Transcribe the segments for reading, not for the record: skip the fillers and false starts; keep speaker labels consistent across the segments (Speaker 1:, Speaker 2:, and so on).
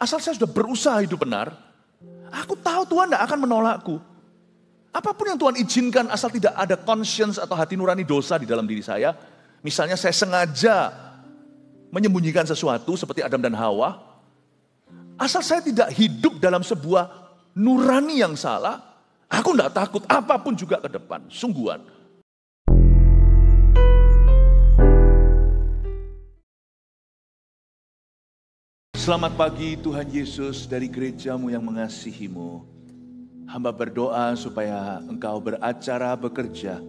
Speaker 1: asal saya sudah berusaha hidup benar, aku tahu Tuhan tidak akan menolakku. Apapun yang Tuhan izinkan asal tidak ada conscience atau hati nurani dosa di dalam diri saya. Misalnya saya sengaja menyembunyikan sesuatu seperti Adam dan Hawa. Asal saya tidak hidup dalam sebuah nurani yang salah, aku tidak takut apapun juga ke depan, sungguhan. Selamat pagi Tuhan Yesus, dari gerejamu yang mengasihimu. Hamba berdoa supaya Engkau beracara bekerja.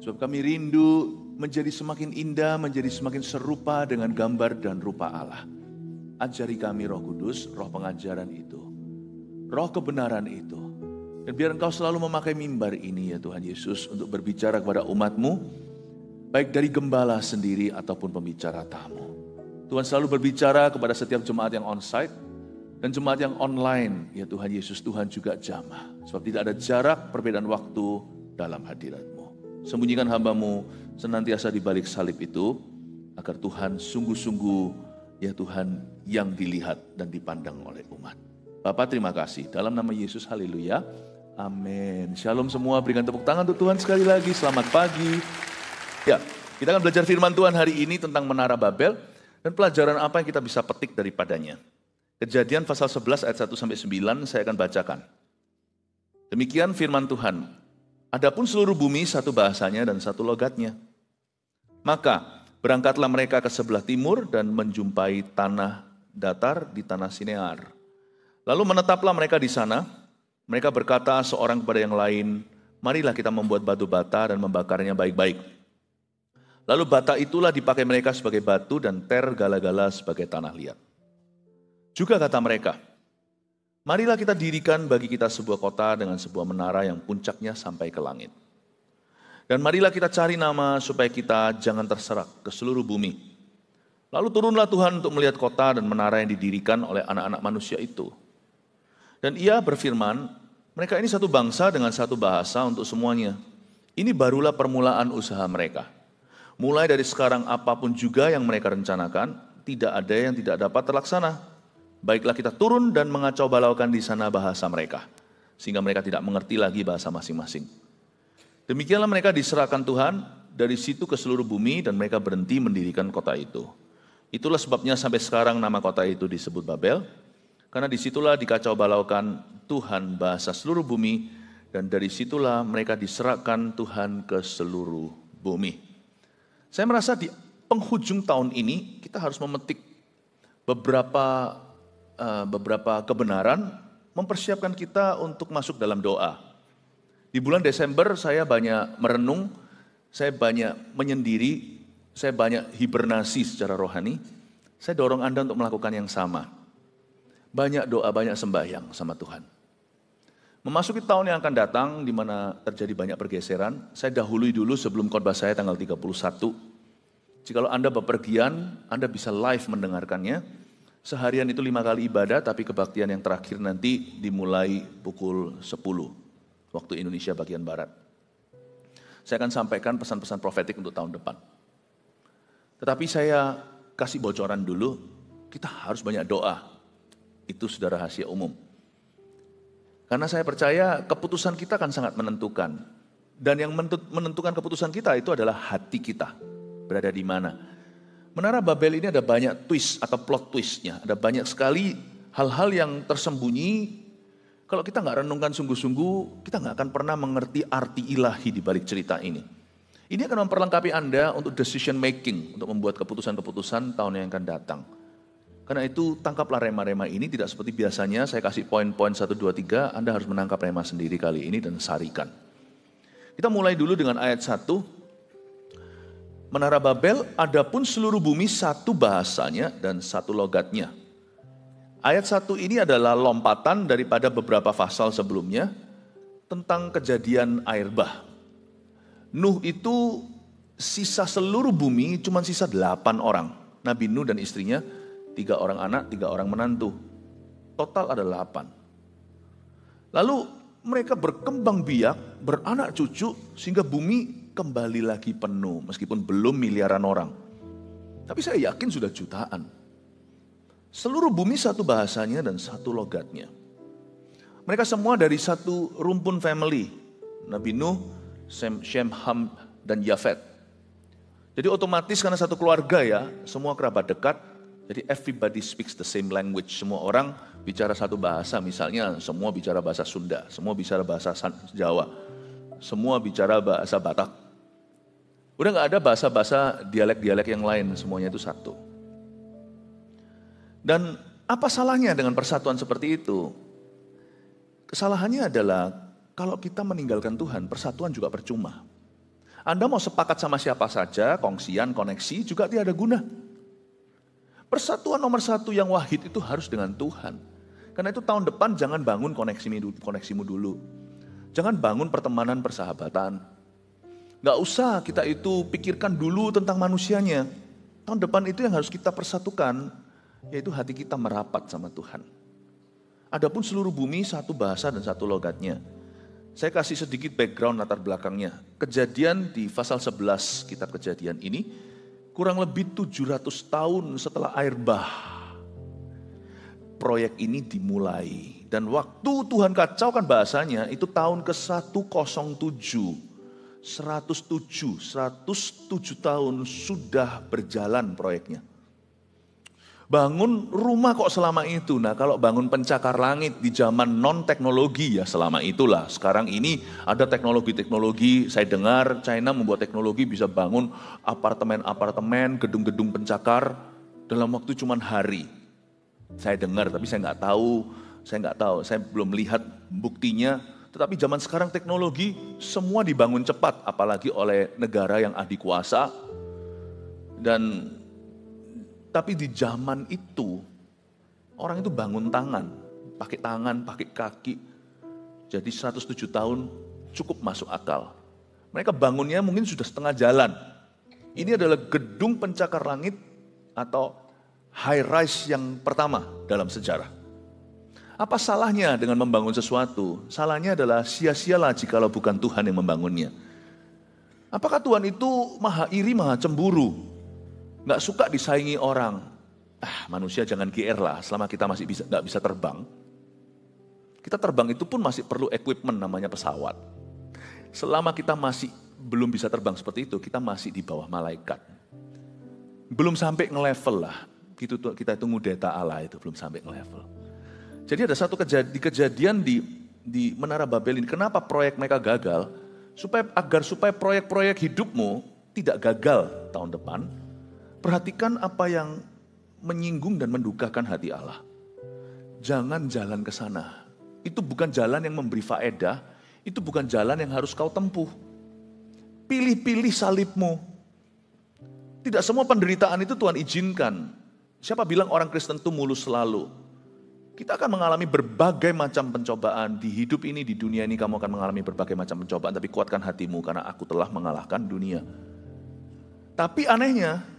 Speaker 1: Sebab kami rindu menjadi semakin indah, menjadi semakin serupa dengan gambar dan rupa Allah. Ajari kami Roh Kudus, roh pengajaran itu. Roh kebenaran itu. Dan biar Engkau selalu memakai mimbar ini ya Tuhan Yesus untuk berbicara kepada umat-Mu. Baik dari gembala sendiri ataupun pembicara tamu. Tuhan selalu berbicara kepada setiap jemaat yang onsite dan jemaat yang online. Ya Tuhan Yesus, Tuhan juga jamah. Sebab tidak ada jarak perbedaan waktu dalam hadirat-Mu. Sembunyikan hamba-Mu senantiasa di balik salib itu, agar Tuhan sungguh-sungguh ya Tuhan yang dilihat dan dipandang oleh umat. Bapa terima kasih. Dalam nama Yesus, haleluya. Amin. Shalom semua, berikan tepuk tangan untuk Tuhan sekali lagi. Selamat pagi. Ya, kita akan belajar firman Tuhan hari ini tentang Menara Babel. Dan pelajaran apa yang kita bisa petik daripadanya. Kejadian pasal 11 ayat 1-9 saya akan bacakan. Demikian firman Tuhan. Adapun seluruh bumi satu bahasanya dan satu logatnya. Maka berangkatlah mereka ke sebelah timur dan menjumpai tanah datar di tanah Sinear. Lalu menetaplah mereka di sana. Mereka berkata seorang kepada yang lain, marilah kita membuat batu bata dan membakarnya baik-baik. Lalu bata itulah dipakai mereka sebagai batu dan gala-gala sebagai tanah liat. Juga kata mereka, marilah kita dirikan bagi kita sebuah kota dengan sebuah menara yang puncaknya sampai ke langit. Dan marilah kita cari nama supaya kita jangan terserak ke seluruh bumi. Lalu turunlah Tuhan untuk melihat kota dan menara yang didirikan oleh anak-anak manusia itu. Dan ia berfirman, mereka ini satu bangsa dengan satu bahasa untuk semuanya. Ini barulah permulaan usaha mereka. Mulai dari sekarang apapun juga yang mereka rencanakan, tidak ada yang tidak dapat terlaksana. Baiklah kita turun dan mengacau balaukan di sana bahasa mereka, sehingga mereka tidak mengerti lagi bahasa masing-masing. Demikianlah mereka diserahkan Tuhan dari situ ke seluruh bumi dan mereka berhenti mendirikan kota itu. Itulah sebabnya sampai sekarang nama kota itu disebut Babel, karena disitulah dikacau balaukan Tuhan bahasa seluruh bumi dan dari situlah mereka diserahkan Tuhan ke seluruh bumi. Saya merasa di penghujung tahun ini kita harus memetik beberapa kebenaran, mempersiapkan kita untuk masuk dalam doa. Di bulan Desember saya banyak merenung, saya banyak menyendiri, saya banyak hibernasi secara rohani. Saya dorong Anda untuk melakukan yang sama. Banyak doa, banyak sembahyang sama Tuhan. Memasuki tahun yang akan datang di mana terjadi banyak pergeseran, saya dahului dulu sebelum khotbah saya tanggal 31. Jikalau Anda bepergian, Anda bisa live mendengarkannya. Seharian itu 5 kali ibadah, tapi kebaktian yang terakhir nanti dimulai pukul 10 waktu Indonesia bagian Barat. Saya akan sampaikan pesan-pesan profetik untuk tahun depan. Tetapi saya kasih bocoran dulu, kita harus banyak doa. Itu sudah rahasia umum. Karena saya percaya keputusan kita akan sangat menentukan. Dan yang menentukan keputusan kita itu adalah hati kita. Berada di mana. Menara Babel ini ada banyak twist atau plot twistnya. Ada banyak sekali hal-hal yang tersembunyi. Kalau kita nggak renungkan sungguh-sungguh, kita nggak akan pernah mengerti arti ilahi di balik cerita ini. Ini akan memperlengkapi Anda untuk decision making. Untuk membuat keputusan-keputusan tahun yang akan datang. Karena itu tangkaplah rema-rema ini, tidak seperti biasanya saya kasih poin-poin 1, 2, 3, Anda harus menangkap rema sendiri kali ini dan sarikan. Kita mulai dulu dengan ayat 1. Menara Babel, adapun seluruh bumi satu bahasanya dan satu logatnya. Ayat 1 ini adalah lompatan daripada beberapa pasal sebelumnya tentang kejadian air bah. Nuh itu sisa seluruh bumi cuma sisa 8 orang. Nabi Nuh dan istrinya, 3 orang anak, 3 orang menantu. Total ada 8. Lalu mereka berkembang biak, beranak cucu, sehingga bumi kembali lagi penuh. Meskipun belum miliaran orang. Tapi saya yakin sudah jutaan. Seluruh bumi satu bahasanya dan satu logatnya. Mereka semua dari satu rumpun family. Nabi Nuh, Shem, Ham, dan Yafet. Jadi otomatis karena satu keluarga ya, semua kerabat dekat. Jadi everybody speaks the same language. Semua orang bicara satu bahasa. Misalnya semua bicara bahasa Sunda, semua bicara bahasa Jawa, semua bicara bahasa Batak. Udah gak ada bahasa-bahasa dialek-dialek yang lain, semuanya itu satu. Dan apa salahnya dengan persatuan seperti itu? Kesalahannya adalah kalau kita meninggalkan Tuhan, persatuan juga percuma. Anda mau sepakat sama siapa saja, kongsian, koneksi juga tidak ada guna. Persatuan nomor satu yang wahid itu harus dengan Tuhan. Karena itu tahun depan jangan bangun koneksimu dulu. Jangan bangun pertemanan, persahabatan. Gak usah kita itu pikirkan dulu tentang manusianya. Tahun depan itu yang harus kita persatukan, yaitu hati kita merapat sama Tuhan. Adapun seluruh bumi satu bahasa dan satu logatnya. Saya kasih sedikit background latar belakangnya. Kejadian di pasal 11 kitab Kejadian ini kurang lebih 700 tahun setelah air bah. Proyek ini dimulai. Dan waktu Tuhan kacaukan bahasanya itu tahun ke-107. 107 tahun sudah berjalan proyeknya. Bangun rumah kok selama itu. Nah kalau bangun pencakar langit di zaman non-teknologi ya selama itulah. Sekarang ini ada teknologi-teknologi, saya dengar China membuat teknologi bisa bangun apartemen-apartemen, gedung-gedung pencakar dalam waktu cuma hari. Saya dengar tapi saya nggak tahu, saya belum lihat buktinya. Tetapi zaman sekarang teknologi semua dibangun cepat, apalagi oleh negara yang adikuasa. Tapi di zaman itu, orang itu bangun tangan, pakai kaki. Jadi 107 tahun cukup masuk akal. Mereka bangunnya mungkin sudah setengah jalan. Ini adalah gedung pencakar langit atau high rise yang pertama dalam sejarah. Apa salahnya dengan membangun sesuatu? Salahnya adalah sia-sialah jikalau bukan Tuhan yang membangunnya. Apakah Tuhan itu maha iri, maha cemburu? Gak suka disaingi orang. Manusia jangan GR lah selama kita masih gak bisa terbang. Kita terbang itu pun masih perlu equipment namanya pesawat. Selama kita masih belum bisa terbang seperti itu, kita masih di bawah malaikat. Belum sampai nge-level lah. Kita itu ngudeta Allah itu, belum sampai nge-level. Jadi ada satu kejadian di Menara Babel ini. Kenapa proyek mereka gagal? Supaya proyek-proyek hidupmu tidak gagal tahun depan. Perhatikan apa yang menyinggung dan mendukakan hati Allah. Jangan jalan ke sana. Itu bukan jalan yang memberi faedah. Itu bukan jalan yang harus kau tempuh. Pilih-pilih salibmu. Tidak semua penderitaan itu Tuhan izinkan. Siapa bilang orang Kristen itu mulus selalu? Kita akan mengalami berbagai macam pencobaan. Di hidup ini, di dunia ini kamu akan mengalami berbagai macam pencobaan. Tapi kuatkan hatimu karena aku telah mengalahkan dunia. Tapi anehnya,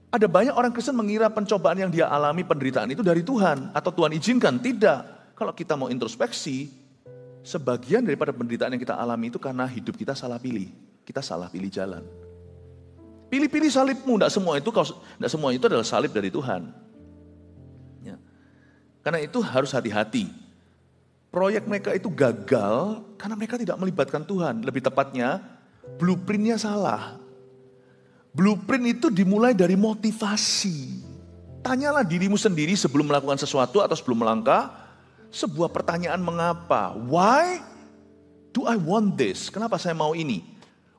Speaker 1: ada banyak orang Kristen mengira pencobaan yang dia alami, penderitaan itu dari Tuhan. Atau Tuhan izinkan, tidak. Kalau kita mau introspeksi, sebagian daripada penderitaan yang kita alami itu karena hidup kita salah pilih. Kita salah pilih jalan. Pilih-pilih salibmu, tidak semua itu adalah salib dari Tuhan. Ya. Karena itu harus hati-hati. Proyek mereka itu gagal karena mereka tidak melibatkan Tuhan. Lebih tepatnya, blueprintnya salah. Blueprint itu dimulai dari motivasi. Tanyalah dirimu sendiri sebelum melakukan sesuatu atau sebelum melangkah. Sebuah pertanyaan mengapa? Why do I want this? Kenapa saya mau ini?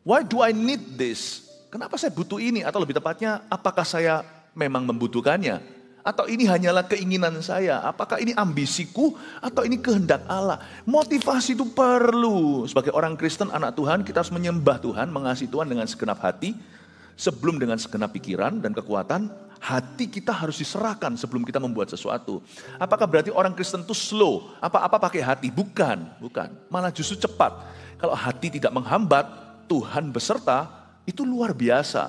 Speaker 1: Why do I need this? Kenapa saya butuh ini? Atau lebih tepatnya, apakah saya memang membutuhkannya? Atau ini hanyalah keinginan saya? Apakah ini ambisiku? Atau ini kehendak Allah? Motivasi itu perlu. Sebagai orang Kristen, anak Tuhan, kita harus menyembah Tuhan, mengasihi Tuhan dengan segenap hati. Sebelum dengan segenap pikiran dan kekuatan, hati kita harus diserahkan sebelum kita membuat sesuatu. Apakah berarti orang Kristen itu slow? Apa-apa pakai hati? Bukan. Malah justru cepat. Kalau hati tidak menghambat, Tuhan beserta, itu luar biasa.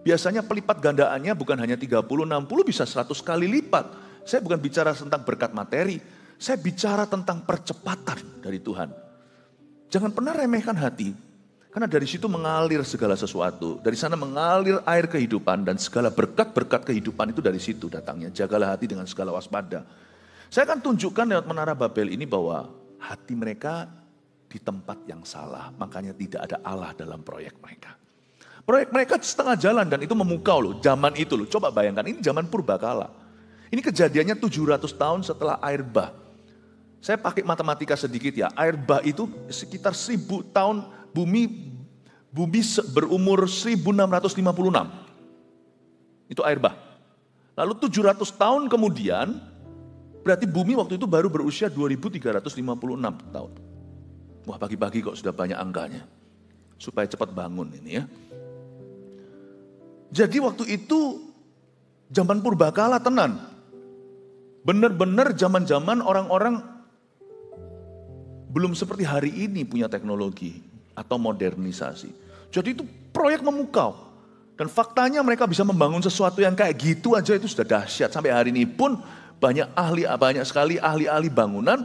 Speaker 1: Biasanya pelipat gandaannya bukan hanya 30, 60, bisa 100 kali lipat. Saya bukan bicara tentang berkat materi, saya bicara tentang percepatan dari Tuhan. Jangan pernah remehkan hati. Karena dari situ mengalir segala sesuatu. Dari sana mengalir air kehidupan dan segala berkat-berkat kehidupan itu dari situ datangnya. Jagalah hati dengan segala waspada. Saya akan tunjukkan lewat Menara Babel ini bahwa hati mereka di tempat yang salah. Makanya tidak ada Allah dalam proyek mereka. Proyek mereka setengah jalan dan itu memukau loh. Zaman itu loh. Coba bayangkan ini zaman purbakala. Ini kejadiannya 700 tahun setelah air bah. Saya pakai matematika sedikit ya. Air bah itu sekitar 1000 tahun bumi berumur 1656. Itu air bah. Lalu 700 tahun kemudian berarti bumi waktu itu baru berusia 2356 tahun. Wah, pagi-pagi kok sudah banyak angkanya. Supaya cepat bangun ini ya. Jadi waktu itu zaman purbakala tenan. Benar-benar zaman-zaman orang-orang belum seperti hari ini punya teknologi atau modernisasi. Jadi itu proyek memukau. Dan faktanya mereka bisa membangun sesuatu yang kayak gitu aja itu sudah dahsyat. Sampai hari ini pun banyak sekali ahli-ahli bangunan,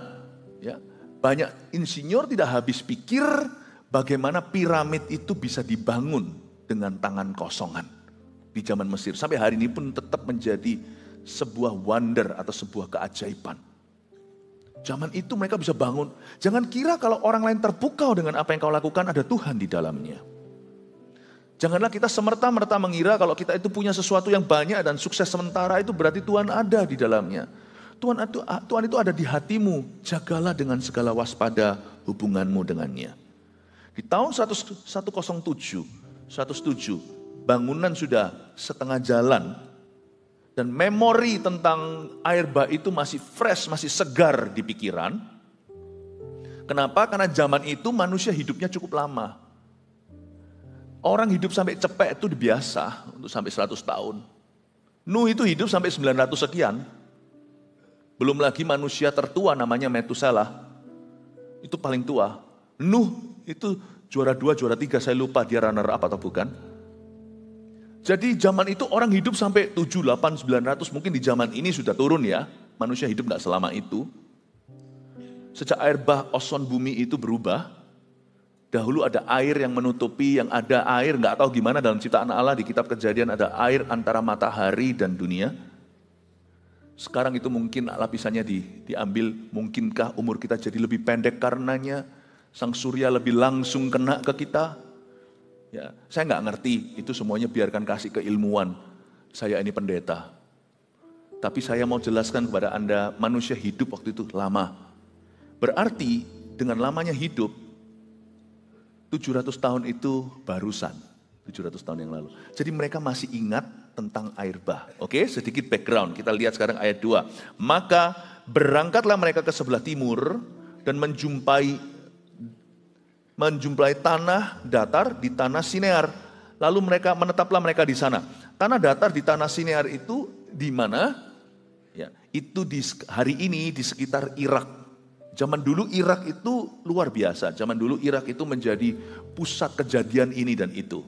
Speaker 1: ya, banyak insinyur tidak habis pikir bagaimana piramid itu bisa dibangun dengan tangan kosongan di zaman Mesir. Sampai hari ini pun tetap menjadi sebuah wonder atau sebuah keajaiban. Zaman itu mereka bisa bangun. Jangan kira kalau orang lain terpukau dengan apa yang kau lakukan ada Tuhan di dalamnya. Janganlah kita semerta-merta mengira kalau kita itu punya sesuatu yang banyak dan sukses sementara itu berarti Tuhan ada di dalamnya. Tuhan itu ada di hatimu. Jagalah dengan segala waspada hubunganmu dengannya. Di tahun 107, bangunan sudah setengah jalan. Dan memori tentang air bah itu masih fresh, masih segar di pikiran. Kenapa? Karena zaman itu manusia hidupnya cukup lama. Orang hidup sampai cepek itu biasa untuk sampai 100 tahun. Nuh itu hidup sampai 900 sekian. Belum lagi manusia tertua namanya Metuselah. Itu paling tua. Nuh itu juara 2, juara 3, saya lupa dia runner up atau bukan. Jadi zaman itu orang hidup sampai 7, 8, 900, mungkin di zaman ini sudah turun ya. Manusia hidup gak selama itu. Sejak air bah ozon bumi itu berubah, dahulu ada air yang menutupi, yang ada air, gak tahu gimana dalam ciptaan Allah di kitab Kejadian ada air antara matahari dan dunia. Sekarang itu mungkin lapisannya diambil, mungkinkah umur kita jadi lebih pendek karenanya, sang surya lebih langsung kena ke kita. Ya, saya nggak ngerti, itu semuanya biarkan kasih ke ilmuwan. Saya ini pendeta. Tapi saya mau jelaskan kepada Anda, manusia hidup waktu itu lama. Berarti dengan lamanya hidup, 700 tahun itu barusan. 700 tahun yang lalu. Jadi mereka masih ingat tentang air bah. Oke, sedikit background. Kita lihat sekarang ayat 2. Maka berangkatlah mereka ke sebelah timur dan menjumpai tanah datar di tanah Sinear. Lalu menetaplah mereka di sana. Tanah datar di tanah Sinear itu di mana? Ya, itu hari ini di sekitar Irak. Zaman dulu Irak itu luar biasa. Zaman dulu Irak itu menjadi pusat kejadian ini dan itu.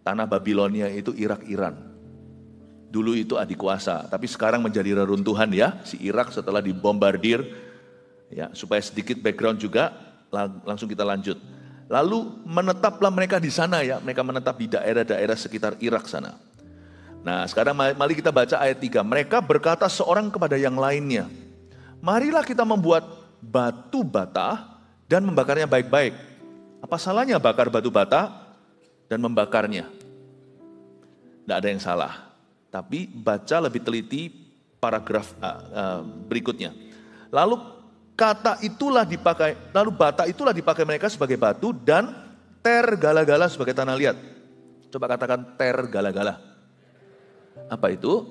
Speaker 1: Tanah Babilonia itu Irak Iran. Dulu itu adik kuasa, tapi sekarang menjadi reruntuhan ya. Si Irak setelah dibombardir. Ya, supaya sedikit background juga. Langsung kita lanjut. Lalu menetaplah mereka di sana ya. Mereka menetap di daerah-daerah sekitar Irak sana. Nah sekarang mari kita baca ayat 3. Mereka berkata seorang kepada yang lainnya. Marilah kita membuat batu bata dan membakarnya baik-baik. Apa salahnya bakar batu bata dan membakarnya? Tidak ada yang salah. Tapi baca lebih teliti paragraf berikutnya. Lalu bata itulah dipakai mereka sebagai batu dan tergala-gala sebagai tanah liat. Coba katakan tergala-gala. Apa itu?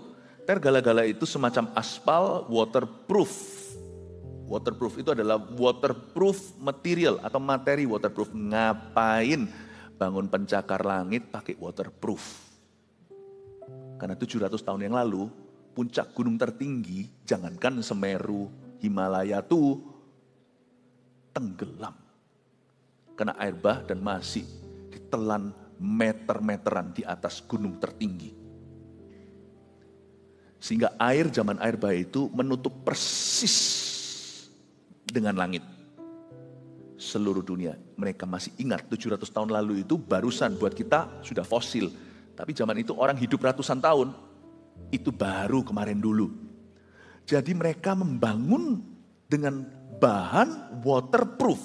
Speaker 1: Tergala-gala itu semacam aspal waterproof. Waterproof itu adalah waterproof material atau materi waterproof. Ngapain bangun pencakar langit pakai waterproof? Karena 700 tahun yang lalu puncak gunung tertinggi, jangankan Semeru, Himalaya tuh tenggelam. Kena air bah dan masih ditelan meter-meteran di atas gunung tertinggi. Sehingga zaman air bah itu menutup persis dengan langit. seluruh dunia. Mereka masih ingat 700 tahun lalu itu barusan, buat kita sudah fosil. Tapi zaman itu orang hidup ratusan tahun, itu baru kemarin dulu. Jadi mereka membangun dengan bahan waterproof.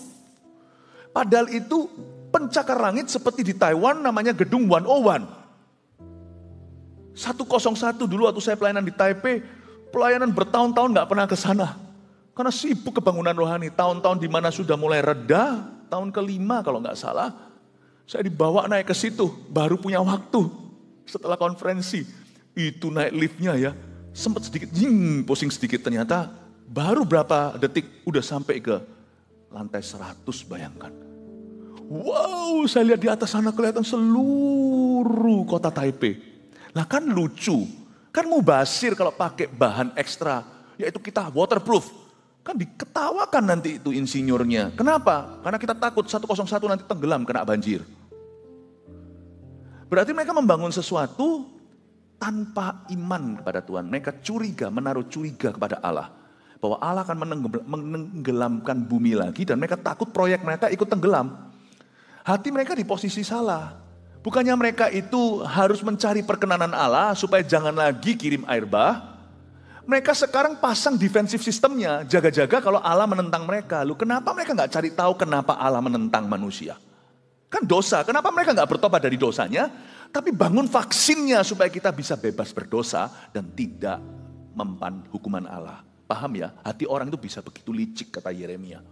Speaker 1: Padahal itu pencakar langit seperti di Taiwan namanya gedung 101. 101 dulu waktu saya pelayanan di Taipei, pelayanan bertahun-tahun gak pernah ke sana. Karena sibuk kebangunan rohani, tahun-tahun di mana sudah mulai reda, tahun ke-5 kalau nggak salah, saya dibawa naik ke situ, baru punya waktu setelah konferensi. Itu naik liftnya ya, sempat sedikit, pusing sedikit, ternyata baru berapa detik udah sampai ke lantai 100, bayangkan. Wow, saya lihat di atas sana kelihatan seluruh kota Taipei. Lah kan lucu, kan mubazir kalau pakai bahan ekstra, yaitu kita waterproof. Kan diketawakan nanti itu insinyurnya. Kenapa? Karena kita takut 101 nanti tenggelam kena banjir. Berarti mereka membangun sesuatu tanpa iman kepada Tuhan. Mereka curiga, menaruh curiga kepada Allah. Bahwa Allah akan menenggelamkan bumi lagi dan mereka takut proyek mereka ikut tenggelam. Hati mereka di posisi salah. Bukannya mereka itu harus mencari perkenanan Allah supaya jangan lagi kirim air bah. Mereka sekarang pasang defensif sistemnya, jaga-jaga kalau Allah menentang mereka. Lu kenapa mereka nggak cari tahu kenapa Allah menentang manusia? Kan dosa, kenapa mereka nggak bertobat dari dosanya? Tapi bangun vaksinnya supaya kita bisa bebas berdosa dan tidak mempan hukuman Allah. Paham ya? Hati orang itu bisa begitu licik, kata Yeremia.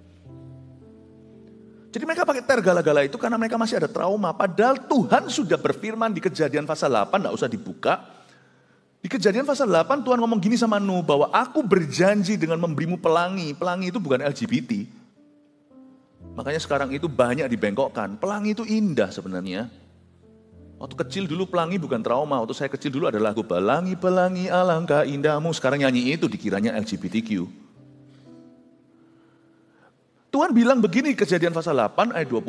Speaker 1: Jadi mereka pakai tergala-gala itu karena mereka masih ada trauma. Padahal Tuhan sudah berfirman di Kejadian pasal 8, nggak usah dibuka. Di Kejadian pasal 8 Tuhan ngomong gini sama Nuh, bahwa aku berjanji dengan memberimu pelangi. Pelangi itu bukan LGBT. Makanya sekarang itu banyak dibengkokkan. Pelangi itu indah sebenarnya. Waktu kecil dulu pelangi bukan trauma. Waktu saya kecil dulu ada lagu Pelangi-pelangi alangkah indahmu. Sekarang nyanyi itu dikiranya LGBTQ. Tuhan bilang begini Kejadian pasal 8 ayat 21.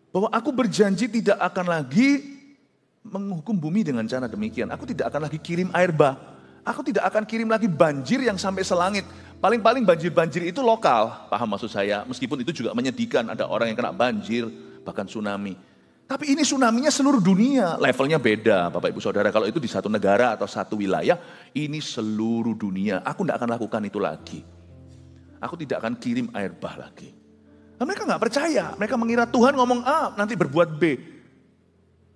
Speaker 1: Bahwa aku berjanji tidak akan lagi menghukum bumi dengan cara demikian. Aku tidak akan lagi kirim air bah. Aku tidak akan kirim lagi banjir yang sampai selangit. Paling-paling banjir-banjir itu lokal. Paham maksud saya? Meskipun itu juga menyedihkan. Ada orang yang kena banjir, bahkan tsunami. Tapi ini tsunami-nya seluruh dunia. Levelnya beda Bapak Ibu Saudara. Kalau itu di satu negara atau satu wilayah, ini seluruh dunia. Aku tidak akan lakukan itu lagi. Aku tidak akan kirim air bah lagi. Nah, mereka nggak percaya. Mereka mengira Tuhan ngomong A, nanti berbuat B.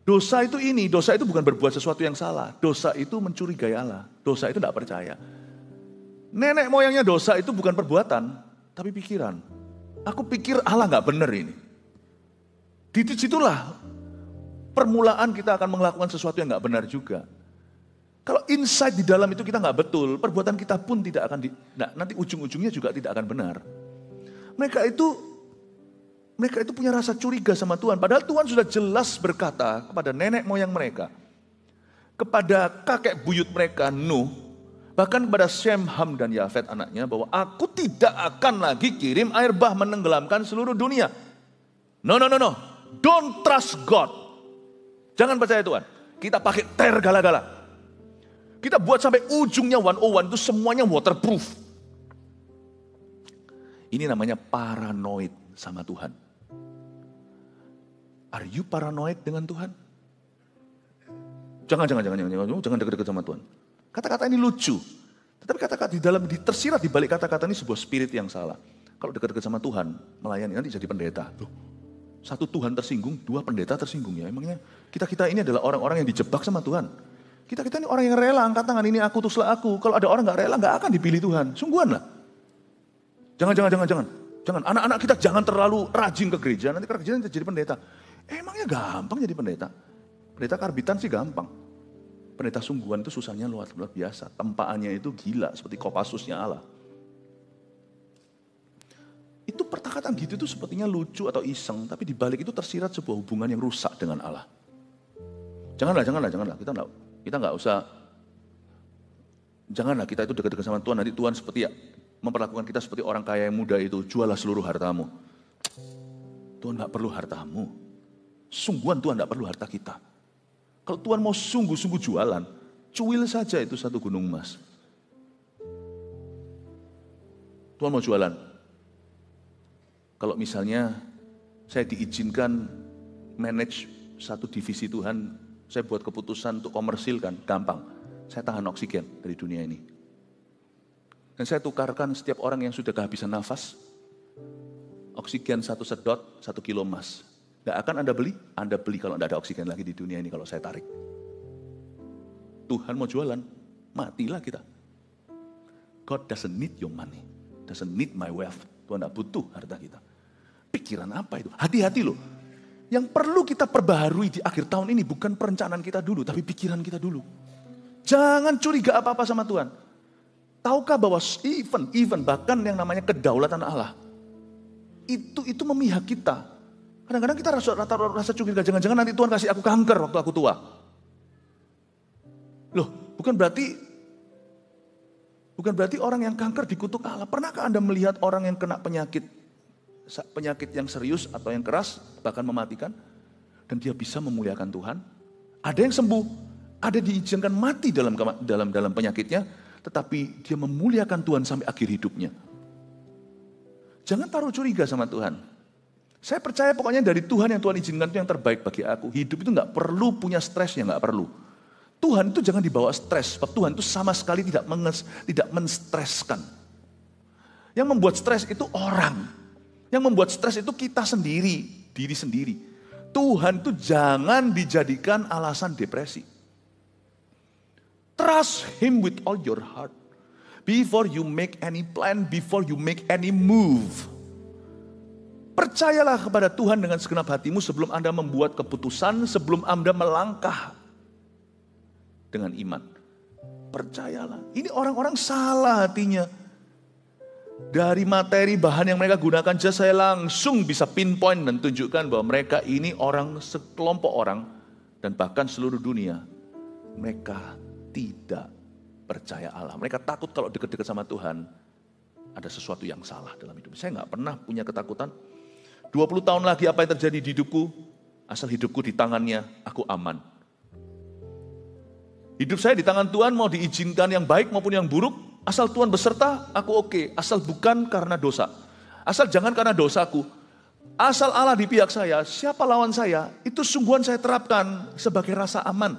Speaker 1: Dosa itu ini, dosa itu bukan berbuat sesuatu yang salah. Dosa itu mencurigai Allah. Dosa itu tidak percaya. Nenek moyangnya dosa itu bukan perbuatan, tapi pikiran. Aku pikir Allah nggak benar ini. Di situlah permulaan kita akan melakukan sesuatu yang nggak benar juga. Kalau insight di dalam itu kita nggak betul, perbuatan kita pun tidak akan, nanti ujung-ujungnya juga tidak akan benar. Mereka itu punya rasa curiga sama Tuhan. Padahal Tuhan sudah jelas berkata kepada nenek moyang mereka. Kepada kakek buyut mereka Nuh. Bahkan kepada Shem, Ham dan Yafet anaknya. Bahwa aku tidak akan lagi kirim air bah menenggelamkan seluruh dunia. No. Don't trust God. Jangan percaya Tuhan. Kita pakai tergala-gala. Kita buat sampai ujungnya 101 itu semuanya waterproof. Ini namanya paranoid sama Tuhan. Are you paranoid dengan Tuhan? Jangan dekat-dekat sama Tuhan. Kata-kata ini lucu. Tetapi kata-kata di dalam tersirat di balik kata-kata ini sebuah spirit yang salah. Kalau dekat-dekat sama Tuhan, melayani nanti jadi pendeta. Loh, satu Tuhan tersinggung, dua pendeta tersinggung ya. Emangnya kita ini adalah orang-orang yang dijebak sama Tuhan. Kita ini orang yang rela angkat tangan, ini aku tuslah aku. Kalau ada orang gak rela gak akan dipilih Tuhan. Sungguhan lah. Jangan, anak-anak kita jangan terlalu rajin ke gereja, nanti ke gereja nanti jadi pendeta. Emangnya gampang jadi pendeta? Pendeta karbitan sih gampang. Pendeta sungguhan itu susahnya luar biasa. Tempaannya itu gila, seperti Kopassusnya Allah. Itu perkataan gitu tuh sepertinya lucu atau iseng, tapi di balik itu tersirat sebuah hubungan yang rusak dengan Allah. Janganlah. Kita nggak usah. Janganlah kita itu dekat-dekat sama Tuhan. Nanti Tuhan seperti memperlakukan kita seperti orang kaya yang muda itu. Jualah seluruh hartamu. Tuhan nggak perlu hartamu. Sungguhan Tuhan tidak perlu harta kita. Kalau Tuhan mau sungguh-sungguh jualan, cuil saja itu satu gunung emas. Tuhan mau jualan. Kalau misalnya saya diizinkan manage satu divisi Tuhan, saya buat keputusan untuk komersil kan, gampang. Saya tahan oksigen dari dunia ini. Dan saya tukarkan setiap orang yang sudah kehabisan nafas, oksigen 1 sedot, 1 kilo emas. Gak akan Anda beli kalau tidak ada oksigen lagi di dunia ini kalau saya tarik. Tuhan mau jualan, matilah kita. God doesn't need your money, doesn't need my wealth. Tuhan tidak butuh harta kita. Pikiran apa itu? Hati-hati loh. Yang perlu kita perbaharui di akhir tahun ini bukan perencanaan kita dulu, tapi pikiran kita dulu. Jangan curiga apa-apa sama Tuhan. Tahukah bahwa even bahkan yang namanya kedaulatan Allah, itu memihak kita. Kadang-kadang kita rasa curiga, jangan-jangan nanti Tuhan kasih aku kanker waktu aku tua. Loh, bukan berarti orang yang kanker dikutuk Allah. Pernahkah Anda melihat orang yang kena penyakit yang serius atau yang keras, bahkan mematikan, dan dia bisa memuliakan Tuhan? Ada yang sembuh, ada diizinkan mati dalam penyakitnya, tetapi dia memuliakan Tuhan sampai akhir hidupnya. Jangan taruh curiga sama Tuhan. Saya percaya pokoknya dari Tuhan yang Tuhan izinkan itu yang terbaik bagi aku. Hidup itu gak perlu punya stresnya, gak perlu. Tuhan itu jangan dibawa stres, sebab Tuhan itu sama sekali tidak menstreskan. Yang membuat stres itu orang. Yang membuat stres itu kita sendiri, diri sendiri. Tuhan itu jangan dijadikan alasan depresi. Trust Him with all your heart. Before you make any plan, before you make any move. Percayalah kepada Tuhan dengan segenap hatimu sebelum Anda membuat keputusan, sebelum Anda melangkah dengan iman. Percayalah. Ini orang-orang salah hatinya. Dari materi bahan yang mereka gunakan saja saya langsung bisa pinpoint dan tunjukkan bahwa mereka ini sekelompok orang dan bahkan seluruh dunia. Mereka tidak percaya Allah. Mereka takut kalau dekat-dekat sama Tuhan ada sesuatu yang salah dalam hidup. Saya nggak pernah punya ketakutan. 20 tahun lagi apa yang terjadi di hidupku, asal hidupku di tangannya, aku aman. Hidup saya di tangan Tuhan, mau diizinkan yang baik maupun yang buruk, asal Tuhan beserta, aku oke. Asal bukan karena dosa. Asal jangan karena dosaku. Asal Allah di pihak saya, siapa lawan saya, itu sungguhan saya terapkan sebagai rasa aman.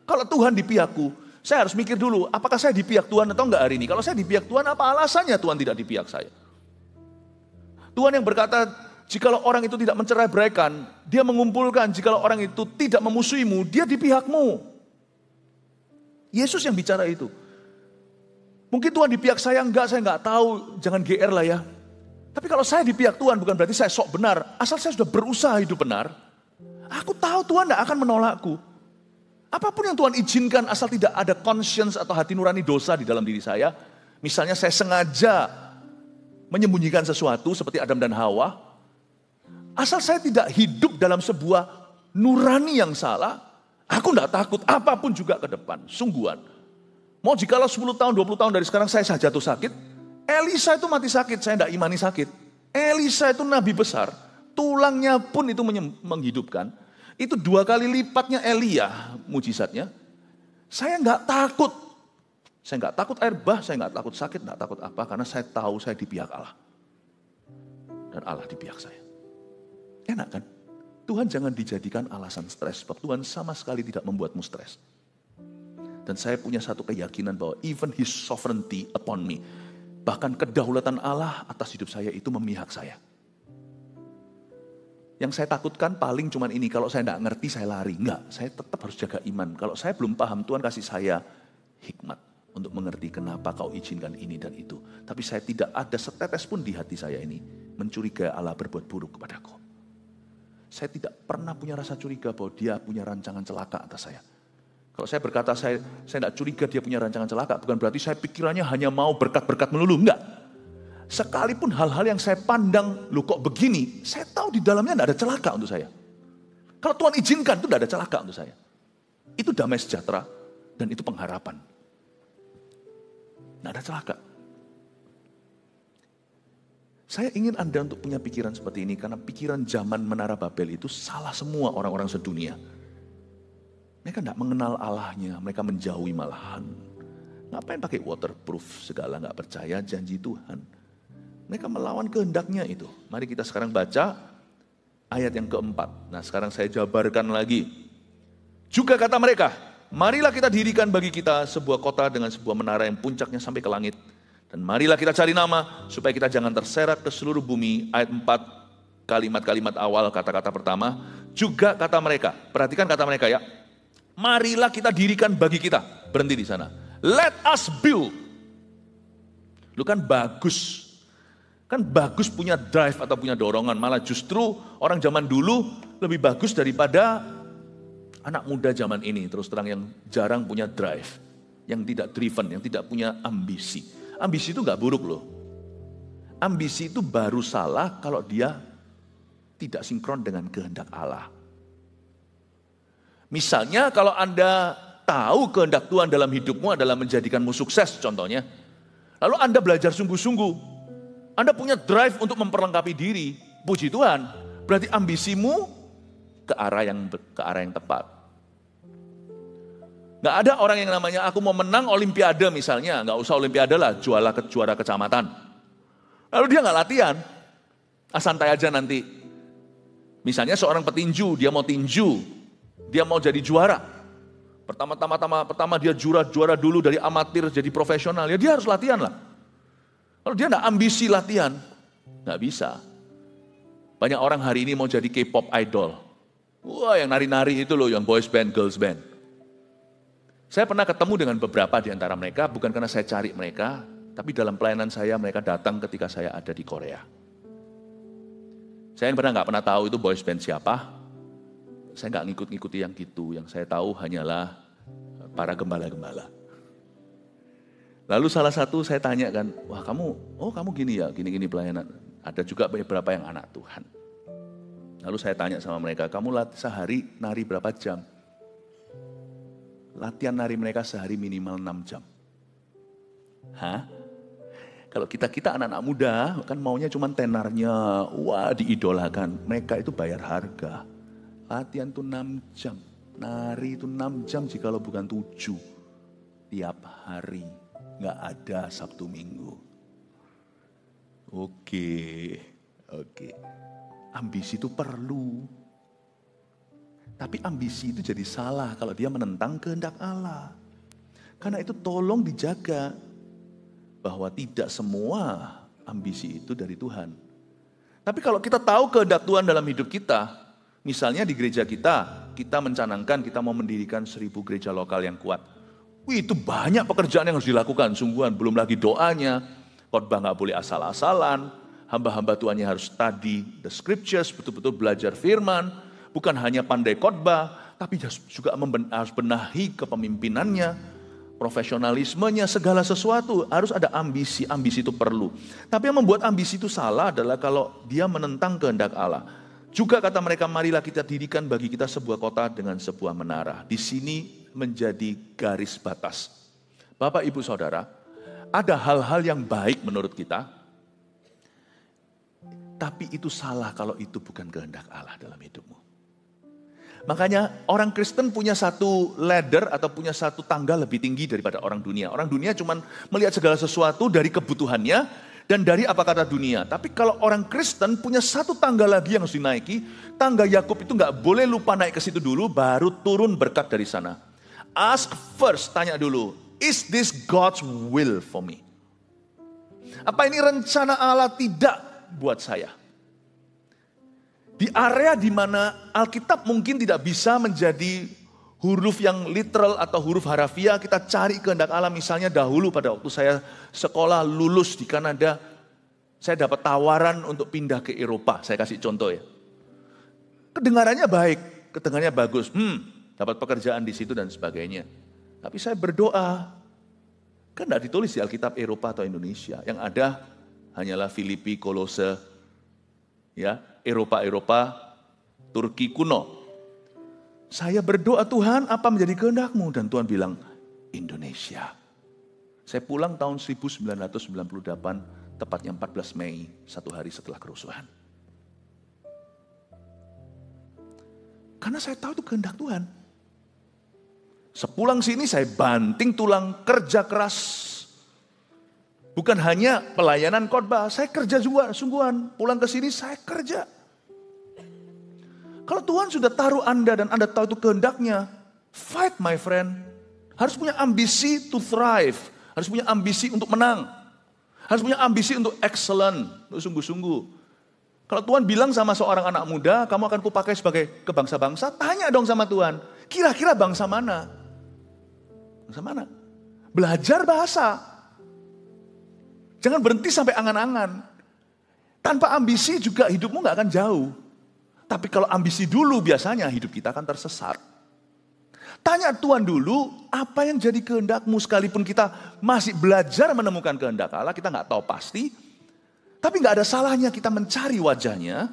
Speaker 1: Kalau Tuhan di pihakku, saya harus mikir dulu, apakah saya di pihak Tuhan atau enggak hari ini. Kalau saya di pihak Tuhan, apa alasannya Tuhan tidak di pihak saya? Tuhan yang berkata, jikalau orang itu tidak mencerai-beraikan, dia mengumpulkan, jikalau orang itu tidak memusuhimu, dia di pihakmu. Yesus yang bicara itu. Mungkin Tuhan di pihak saya enggak tahu, jangan GR lah ya. Tapi kalau saya di pihak Tuhan bukan berarti saya sok benar. Asal saya sudah berusaha hidup benar, aku tahu Tuhan tidak akan menolakku. Apapun yang Tuhan izinkan asal tidak ada conscience atau hati nurani dosa di dalam diri saya. Misalnya saya sengaja menyembunyikan sesuatu seperti Adam dan Hawa. Asal saya tidak hidup dalam sebuah nurani yang salah, aku tidak takut apapun juga ke depan. Sungguhan. Mau jikalau 10 tahun, 20 tahun dari sekarang saya jatuh sakit, Elisa itu mati sakit, saya tidak imani sakit. Elisa itu nabi besar, tulangnya pun itu menghidupkan. Itu 2 kali lipatnya Elia mujizatnya. Saya nggak takut. Saya nggak takut air bah, saya nggak takut sakit, nggak takut apa. Karena saya tahu saya di pihak Allah. Dan Allah di pihak saya. Enak kan? Tuhan jangan dijadikan alasan stres. Sebab Tuhan sama sekali tidak membuatmu stres. Dan saya punya satu keyakinan bahwa even His sovereignty upon me. Bahkan kedaulatan Allah atas hidup saya itu memihak saya. Yang saya takutkan paling cuman ini, kalau saya tidak ngerti saya lari. Enggak, saya tetap harus jaga iman. Kalau saya belum paham, Tuhan kasih saya hikmat untuk mengerti kenapa kau izinkan ini dan itu. Tapi saya tidak ada setetes pun di hati saya ini mencurigai Allah berbuat buruk kepadaku. Saya tidak pernah punya rasa curiga bahwa dia punya rancangan celaka atas saya. Kalau saya berkata saya tidak curiga dia punya rancangan celaka, bukan berarti saya pikirannya hanya mau berkat-berkat melulu, enggak. Sekalipun hal-hal yang saya pandang, loh kok begini, saya tahu di dalamnya tidak ada celaka untuk saya. Kalau Tuhan izinkan itu tidak ada celaka untuk saya. Itu damai sejahtera dan itu pengharapan. Tidak ada celaka. Saya ingin Anda untuk punya pikiran seperti ini karena pikiran zaman Menara Babel itu salah semua orang-orang sedunia. Mereka tidak mengenal Allahnya, mereka menjauhi malahan. Ngapain pakai waterproof segala, nggak percaya janji Tuhan. Mereka melawan kehendaknya itu. Mari kita sekarang baca ayat yang keempat. Nah sekarang saya jabarkan lagi. Juga kata mereka, marilah kita dirikan bagi kita sebuah kota dengan sebuah menara yang puncaknya sampai ke langit. Dan marilah kita cari nama supaya kita jangan terserak ke seluruh bumi. Ayat 4, kalimat-kalimat awal kata-kata pertama. Juga kata mereka, perhatikan kata mereka ya. Marilah kita dirikan bagi kita. Berhenti di sana. Let us build. Lu kan bagus. Kan bagus punya drive atau punya dorongan. Malah justru orang zaman dulu lebih bagus daripada anak muda zaman ini. Terus terang yang jarang punya drive. Yang tidak driven, yang tidak punya ambisi. Ambisi itu gak buruk loh. Ambisi itu baru salah kalau dia tidak sinkron dengan kehendak Allah. Misalnya kalau Anda tahu kehendak Tuhan dalam hidupmu adalah menjadikanmu sukses contohnya. Lalu Anda belajar sungguh-sungguh. Anda punya drive untuk memperlengkapi diri. Puji Tuhan, berarti ambisimu ke arah yang tepat. Gak ada orang yang namanya aku mau menang olimpiade misalnya. Gak usah olimpiade lah, juara kecamatan. Lalu dia gak latihan. Santai aja nanti. Misalnya seorang petinju, dia mau tinju. Dia mau jadi juara. Pertama dia juara dulu dari amatir jadi profesional. Ya dia harus latihan lah. Kalau dia gak ambisi latihan, gak bisa. Banyak orang hari ini mau jadi K-pop idol. Wah yang nari-nari itu loh, yang boys band, girls band. Saya pernah ketemu dengan beberapa di antara mereka, bukan karena saya cari mereka, tapi dalam pelayanan saya mereka datang ketika saya ada di Korea. Saya yang gak pernah tahu itu boys band siapa. Saya gak ngikut-ngikuti yang gitu, yang saya tahu hanyalah para gembala-gembala. Lalu salah satu saya tanya kan, wah kamu gini ya, gini-gini pelayanan. Ada juga beberapa yang anak Tuhan. Lalu saya tanya sama mereka, kamu sehari nari berapa jam? Latihan nari mereka sehari minimal 6 jam. Hah? Kalau kita anak-anak muda, kan maunya cuma tenarnya, wah diidolakan. Mereka itu bayar harga. Latihan tuh 6 jam. Nari itu 6 jam jikalau bukan 7. Tiap hari. Nggak ada Sabtu Minggu. Oke. Ambisi itu perlu. Tapi ambisi itu jadi salah kalau dia menentang kehendak Allah. Karena itu tolong dijaga. Bahwa tidak semua ambisi itu dari Tuhan. Tapi kalau kita tahu kehendak Tuhan dalam hidup kita. Misalnya di gereja kita mencanangkan kita mau mendirikan 1000 gereja lokal yang kuat. Itu banyak pekerjaan yang harus dilakukan, sungguhan. Belum lagi doanya, khotbah gak boleh asal-asalan, hamba-hamba Tuhannya harus study the scriptures, betul-betul belajar firman, bukan hanya pandai khotbah, tapi juga harus benahi kepemimpinannya, profesionalismenya, segala sesuatu. Harus ada ambisi itu perlu. Tapi yang membuat ambisi itu salah adalah kalau dia menentang kehendak Allah. Juga kata mereka, marilah kita dirikan bagi kita sebuah kota dengan sebuah menara. Di sini menjadi garis batas. Bapak, Ibu, Saudara, ada hal-hal yang baik menurut kita, tapi itu salah kalau itu bukan kehendak Allah dalam hidupmu. Makanya orang Kristen punya satu ladder atau punya satu tangga lebih tinggi daripada orang dunia. Orang dunia cuma melihat segala sesuatu dari kebutuhannya dan dari apa kata dunia. Tapi kalau orang Kristen punya satu tangga lagi yang harus dinaiki, tangga Yakub itu nggak boleh lupa naik ke situ dulu, baru turun berkat dari sana. Ask first, tanya dulu, is this God's will for me? Apa ini rencana Allah tidak buat saya? Di area di mana Alkitab mungkin tidak bisa menjadi huruf yang literal atau huruf harafiah, kita cari kehendak Allah. Misalnya dahulu pada waktu saya sekolah lulus di Kanada, saya dapat tawaran untuk pindah ke Eropa. Saya kasih contoh ya. Kedengarannya baik, kedengarannya bagus. Dapat pekerjaan di situ dan sebagainya. Tapi saya berdoa. Kan tidak ditulis di Alkitab Eropa atau Indonesia. Yang ada hanyalah Filipi, Kolose, ya, Eropa, Turki kuno. Saya berdoa, Tuhan apa menjadi kehendak-Mu? Dan Tuhan bilang, Indonesia. Saya pulang tahun 1998, tepatnya 14 Mei, 1 hari setelah kerusuhan. Karena saya tahu itu kehendak Tuhan. Sepulang sini saya banting tulang, kerja keras. Bukan hanya pelayanan khotbah, saya kerja juga sungguhan. Pulang ke sini saya kerja. Kalau Tuhan sudah taruh Anda dan Anda tahu itu kehendaknya, fight my friend. Harus punya ambisi to thrive. Harus punya ambisi untuk menang. Harus punya ambisi untuk excellent, untuk sungguh-sungguh. Kalau Tuhan bilang sama seorang anak muda, kamu akan kupakai sebagai kebangsa-bangsa, tanya dong sama Tuhan, kira-kira bangsa mana? Bangsa mana? Belajar bahasa. Jangan berhenti sampai angan-angan. Tanpa ambisi juga hidupmu gak akan jauh. Tapi kalau ambisi dulu biasanya hidup kita akan tersesat. Tanya Tuhan dulu, apa yang jadi kehendakmu sekalipun kita masih belajar menemukan kehendak Allah, kita gak tahu pasti. Tapi gak ada salahnya kita mencari wajahnya.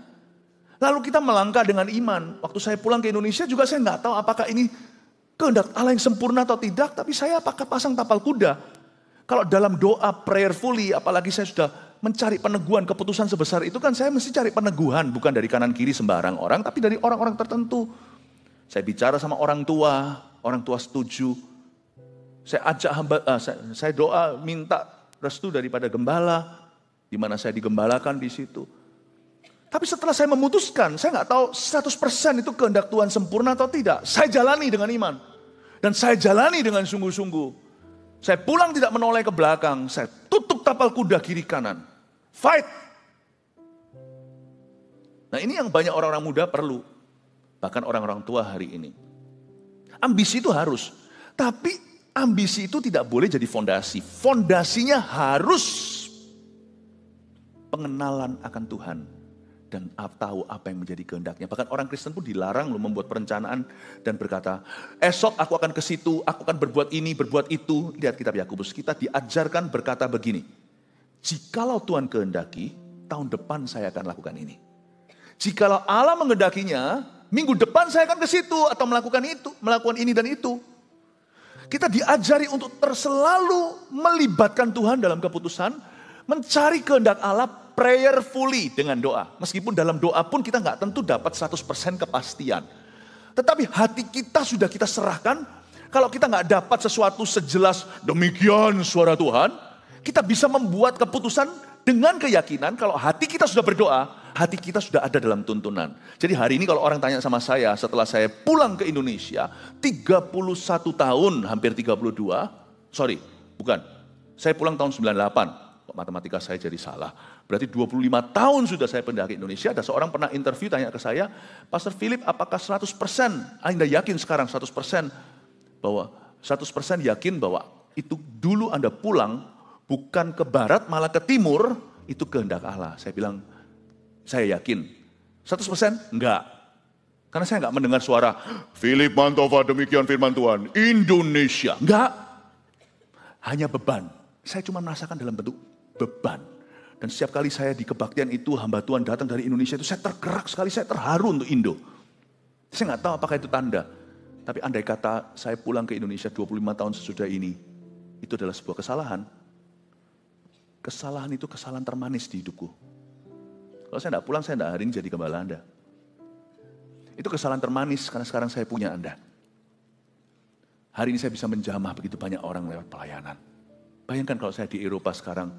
Speaker 1: Lalu kita melangkah dengan iman. Waktu saya pulang ke Indonesia juga saya gak tahu apakah ini kehendak Allah yang sempurna atau tidak. Tapi saya pakai pasang tapal kuda. Kalau dalam doa prayerfully, apalagi saya sudah mencari peneguhan keputusan sebesar itu kan saya mesti cari peneguhan. Bukan dari kanan kiri sembarang orang, tapi dari orang-orang tertentu. Saya bicara sama orang tua setuju. Saya ajak saya doa minta restu daripada gembala, di mana saya digembalakan di situ. Tapi setelah saya memutuskan, saya nggak tahu 100% itu kehendak Tuhan sempurna atau tidak. Saya jalani dengan iman. Dan saya jalani dengan sungguh-sungguh. Saya pulang tidak menoleh ke belakang. Saya tutup tapal kuda kiri kanan. Fight. Nah ini yang banyak orang-orang muda perlu. Bahkan orang-orang tua hari ini. Ambisi itu harus. Tapi ambisi itu tidak boleh jadi fondasi. Fondasinya harus pengenalan akan Tuhan. Dan tahu apa yang menjadi kehendaknya. Bahkan orang Kristen pun dilarang loh membuat perencanaan dan berkata, esok aku akan ke situ, aku akan berbuat ini, berbuat itu. Lihat kitab Yakobus, kita diajarkan berkata begini, jikalau Tuhan kehendaki, tahun depan saya akan lakukan ini. Jikalau Allah menghendakinya, minggu depan saya akan ke situ atau melakukan itu, melakukan ini dan itu. Kita diajari untuk selalu melibatkan Tuhan dalam keputusan, mencari kehendak Allah prayerfully dengan doa. Meskipun dalam doa pun kita nggak tentu dapat 100% kepastian. Tetapi hati kita sudah kita serahkan. Kalau kita nggak dapat sesuatu sejelas demikian suara Tuhan, kita bisa membuat keputusan dengan keyakinan kalau hati kita sudah berdoa, hati kita sudah ada dalam tuntunan. Jadi hari ini kalau orang tanya sama saya setelah saya pulang ke Indonesia, 31 tahun, hampir 32, saya pulang tahun 98. Matematika saya jadi salah. Berarti 25 tahun sudah saya pindah ke Indonesia. Ada seorang pernah interview tanya ke saya, Pastor Philip apakah 100% Anda yakin sekarang 100% bahwa 100% yakin bahwa itu dulu Anda pulang bukan ke barat malah ke timur, itu kehendak Allah. Saya bilang, saya yakin. 100% enggak. Karena saya enggak mendengar suara, Philip Mantova demikian firman Tuhan, Indonesia. Enggak. Hanya beban. Saya cuma merasakan dalam bentuk beban. Dan setiap kali saya di kebaktian itu, hamba Tuhan datang dari Indonesia itu, saya tergerak sekali, saya terharu untuk Indo. Saya nggak tahu apakah itu tanda. Tapi andai kata saya pulang ke Indonesia 25 tahun sesudah ini, itu adalah sebuah kesalahan. Kesalahan itu kesalahan termanis di hidupku. Kalau saya nggak pulang, saya nggak hari ini jadi gembala Anda. Itu kesalahan termanis karena sekarang saya punya Anda. Hari ini saya bisa menjamah begitu banyak orang lewat pelayanan. Bayangkan kalau saya di Eropa sekarang,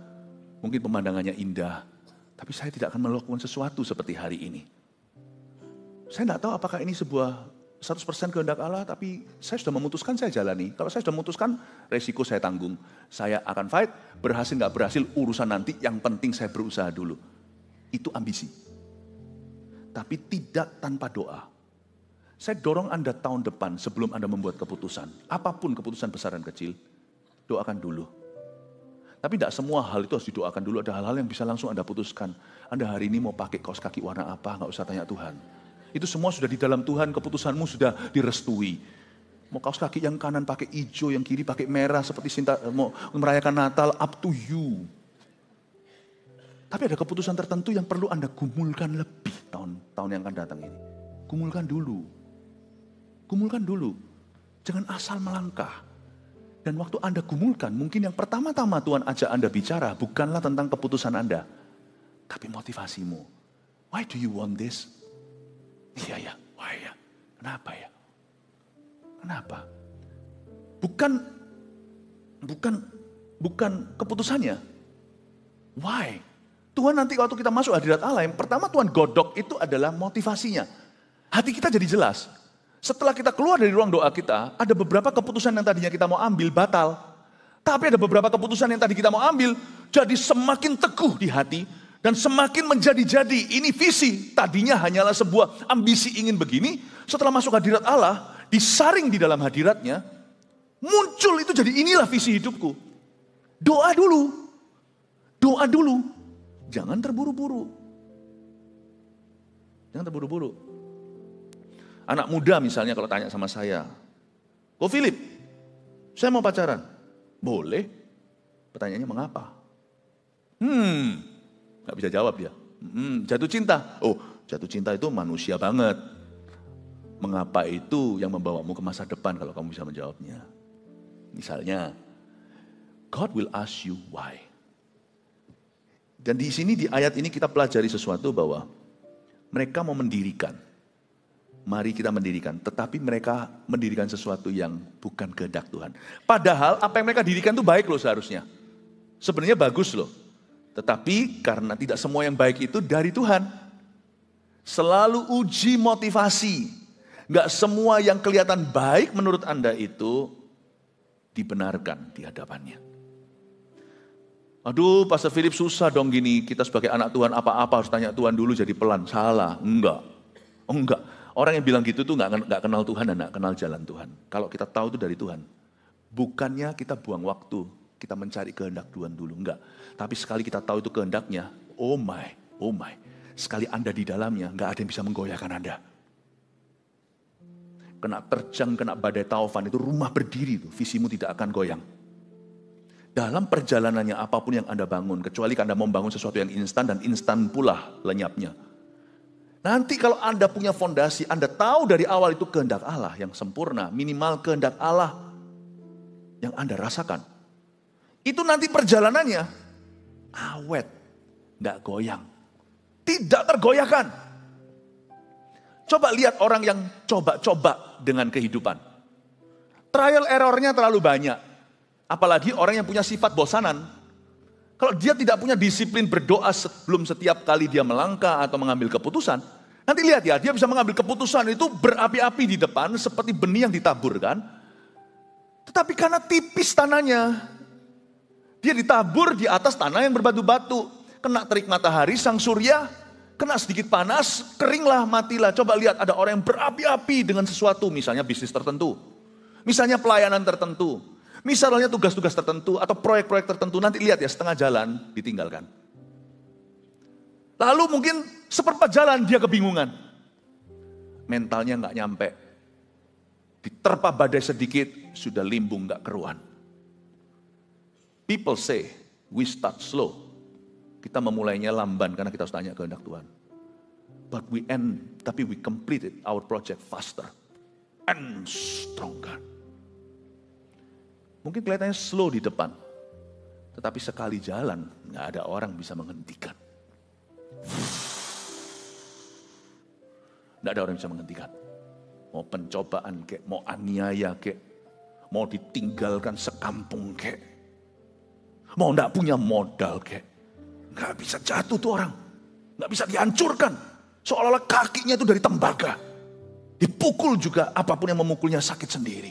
Speaker 1: mungkin pemandangannya indah, tapi saya tidak akan melakukan sesuatu seperti hari ini. Saya tidak tahu apakah ini sebuah 100% kehendak Allah, tapi saya sudah memutuskan, saya jalani. Kalau saya sudah memutuskan, resiko saya tanggung. Saya akan fight, berhasil nggak berhasil, urusan nanti, yang penting saya berusaha dulu. Itu ambisi. Tapi tidak tanpa doa. Saya dorong Anda tahun depan sebelum Anda membuat keputusan. Apapun keputusan besar dan kecil, doakan dulu. Tapi tidak semua hal itu harus didoakan dulu. Ada hal-hal yang bisa langsung Anda putuskan. Anda hari ini mau pakai kaos kaki warna apa, nggak usah tanya Tuhan. Itu semua sudah di dalam Tuhan, keputusanmu sudah direstui. Mau kaos kaki yang kanan pakai hijau, yang kiri pakai merah, seperti Sinta mau merayakan Natal, up to you. Tapi ada keputusan tertentu yang perlu Anda gumulkan lebih tahun yang akan datang ini. Gumulkan dulu. Gumulkan dulu. Jangan asal melangkah. Dan waktu Anda gumulkan, mungkin yang pertama-tama Tuhan ajak Anda bicara bukanlah tentang keputusan Anda, tapi motivasimu. Why do you want this? Iya ya, why ya? Kenapa ya? Kenapa? Bukan keputusannya, Why? Tuhan nanti waktu kita masuk hadirat Allah, yang pertama Tuhan godok itu adalah motivasinya. Hati kita jadi jelas. Setelah kita keluar dari ruang doa kita, ada beberapa keputusan yang tadinya kita mau ambil batal. Tapi ada beberapa keputusan yang tadi kita mau ambil, jadi semakin teguh di hati, dan semakin menjadi-jadi. Ini visi, tadinya hanyalah sebuah ambisi ingin begini, setelah masuk hadirat Allah, disaring di dalam hadiratnya, muncul itu jadi inilah visi hidupku. Doa dulu. Doa dulu. Jangan terburu-buru. Jangan terburu-buru. Anak muda misalnya kalau tanya sama saya, "Ko Philip, saya mau pacaran." "Boleh." Pertanyaannya mengapa? Gak bisa jawab dia. Jatuh cinta. Oh, jatuh cinta itu manusia banget. Mengapa itu yang membawamu ke masa depan kalau kamu bisa menjawabnya. Misalnya, God will ask you why. Dan di sini di ayat ini kita pelajari sesuatu bahwa mereka mau mendirikan. Mari kita mendirikan, tetapi mereka mendirikan sesuatu yang bukan kehendak Tuhan. Padahal apa yang mereka dirikan itu baik loh seharusnya. Sebenarnya bagus loh. Tetapi karena tidak semua yang baik itu dari Tuhan. Selalu uji motivasi. Gak semua yang kelihatan baik menurut Anda itu dibenarkan di hadapannya. Aduh, Pastor Philip susah dong gini. Kita sebagai anak Tuhan apa-apa harus tanya Tuhan dulu jadi pelan. Salah, enggak. Orang yang bilang gitu tuh enggak kenal Tuhan dan enggak kenal jalan Tuhan. Kalau kita tahu itu dari Tuhan. Bukannya kita buang waktu, kita mencari kehendak Tuhan dulu. Enggak. Tapi sekali kita tahu itu kehendaknya, oh my. Sekali Anda di dalamnya, enggak ada yang bisa menggoyahkan Anda. Kena terjang, kena badai taufan, itu rumah berdiri tuh, visimu tidak akan goyang. Dalam perjalanannya apapun yang Anda bangun, kecuali Anda mau bangun sesuatu yang instan dan instan pula lenyapnya. Nanti kalau Anda punya fondasi, Anda tahu dari awal itu kehendak Allah yang sempurna, minimal kehendak Allah yang Anda rasakan. Itu nanti perjalanannya awet, gak goyang, tidak tergoyahkan. Coba lihat orang yang coba-coba dengan kehidupan. Trial errornya terlalu banyak. Apalagi orang yang punya sifat bosanan. Kalau dia tidak punya disiplin berdoa sebelum setiap kali dia melangkah atau mengambil keputusan. Nanti lihat ya, dia bisa mengambil keputusan itu berapi-api di depan seperti benih yang ditaburkan. Tetapi karena tipis tanahnya, dia ditabur di atas tanah yang berbatu-batu. Kena terik matahari, sang surya, kena sedikit panas, keringlah, matilah. Coba lihat ada orang yang berapi-api dengan sesuatu, misalnya bisnis tertentu. Misalnya pelayanan tertentu. Misalnya tugas-tugas tertentu atau proyek-proyek tertentu. Nanti lihat ya, setengah jalan ditinggalkan. Lalu mungkin seperempat jalan dia kebingungan. Mentalnya gak nyampe. Diterpa badai sedikit, sudah limbung gak keruan. People say, we start slow. Kita memulainya lamban karena kita harus tanya kehendak Tuhan. But we end, tapi we completed our project faster and stronger. Mungkin kelihatannya slow di depan, tetapi sekali jalan nggak ada orang bisa menghentikan. Nggak ada orang yang bisa menghentikan. Mau pencobaan kek, mau aniaya kek, mau ditinggalkan sekampung kek, mau nggak punya modal kek. Gak bisa jatuh tuh orang. Gak bisa dihancurkan. Seolah-olah kakinya itu dari tembaga. Dipukul juga, apapun yang memukulnya sakit sendiri.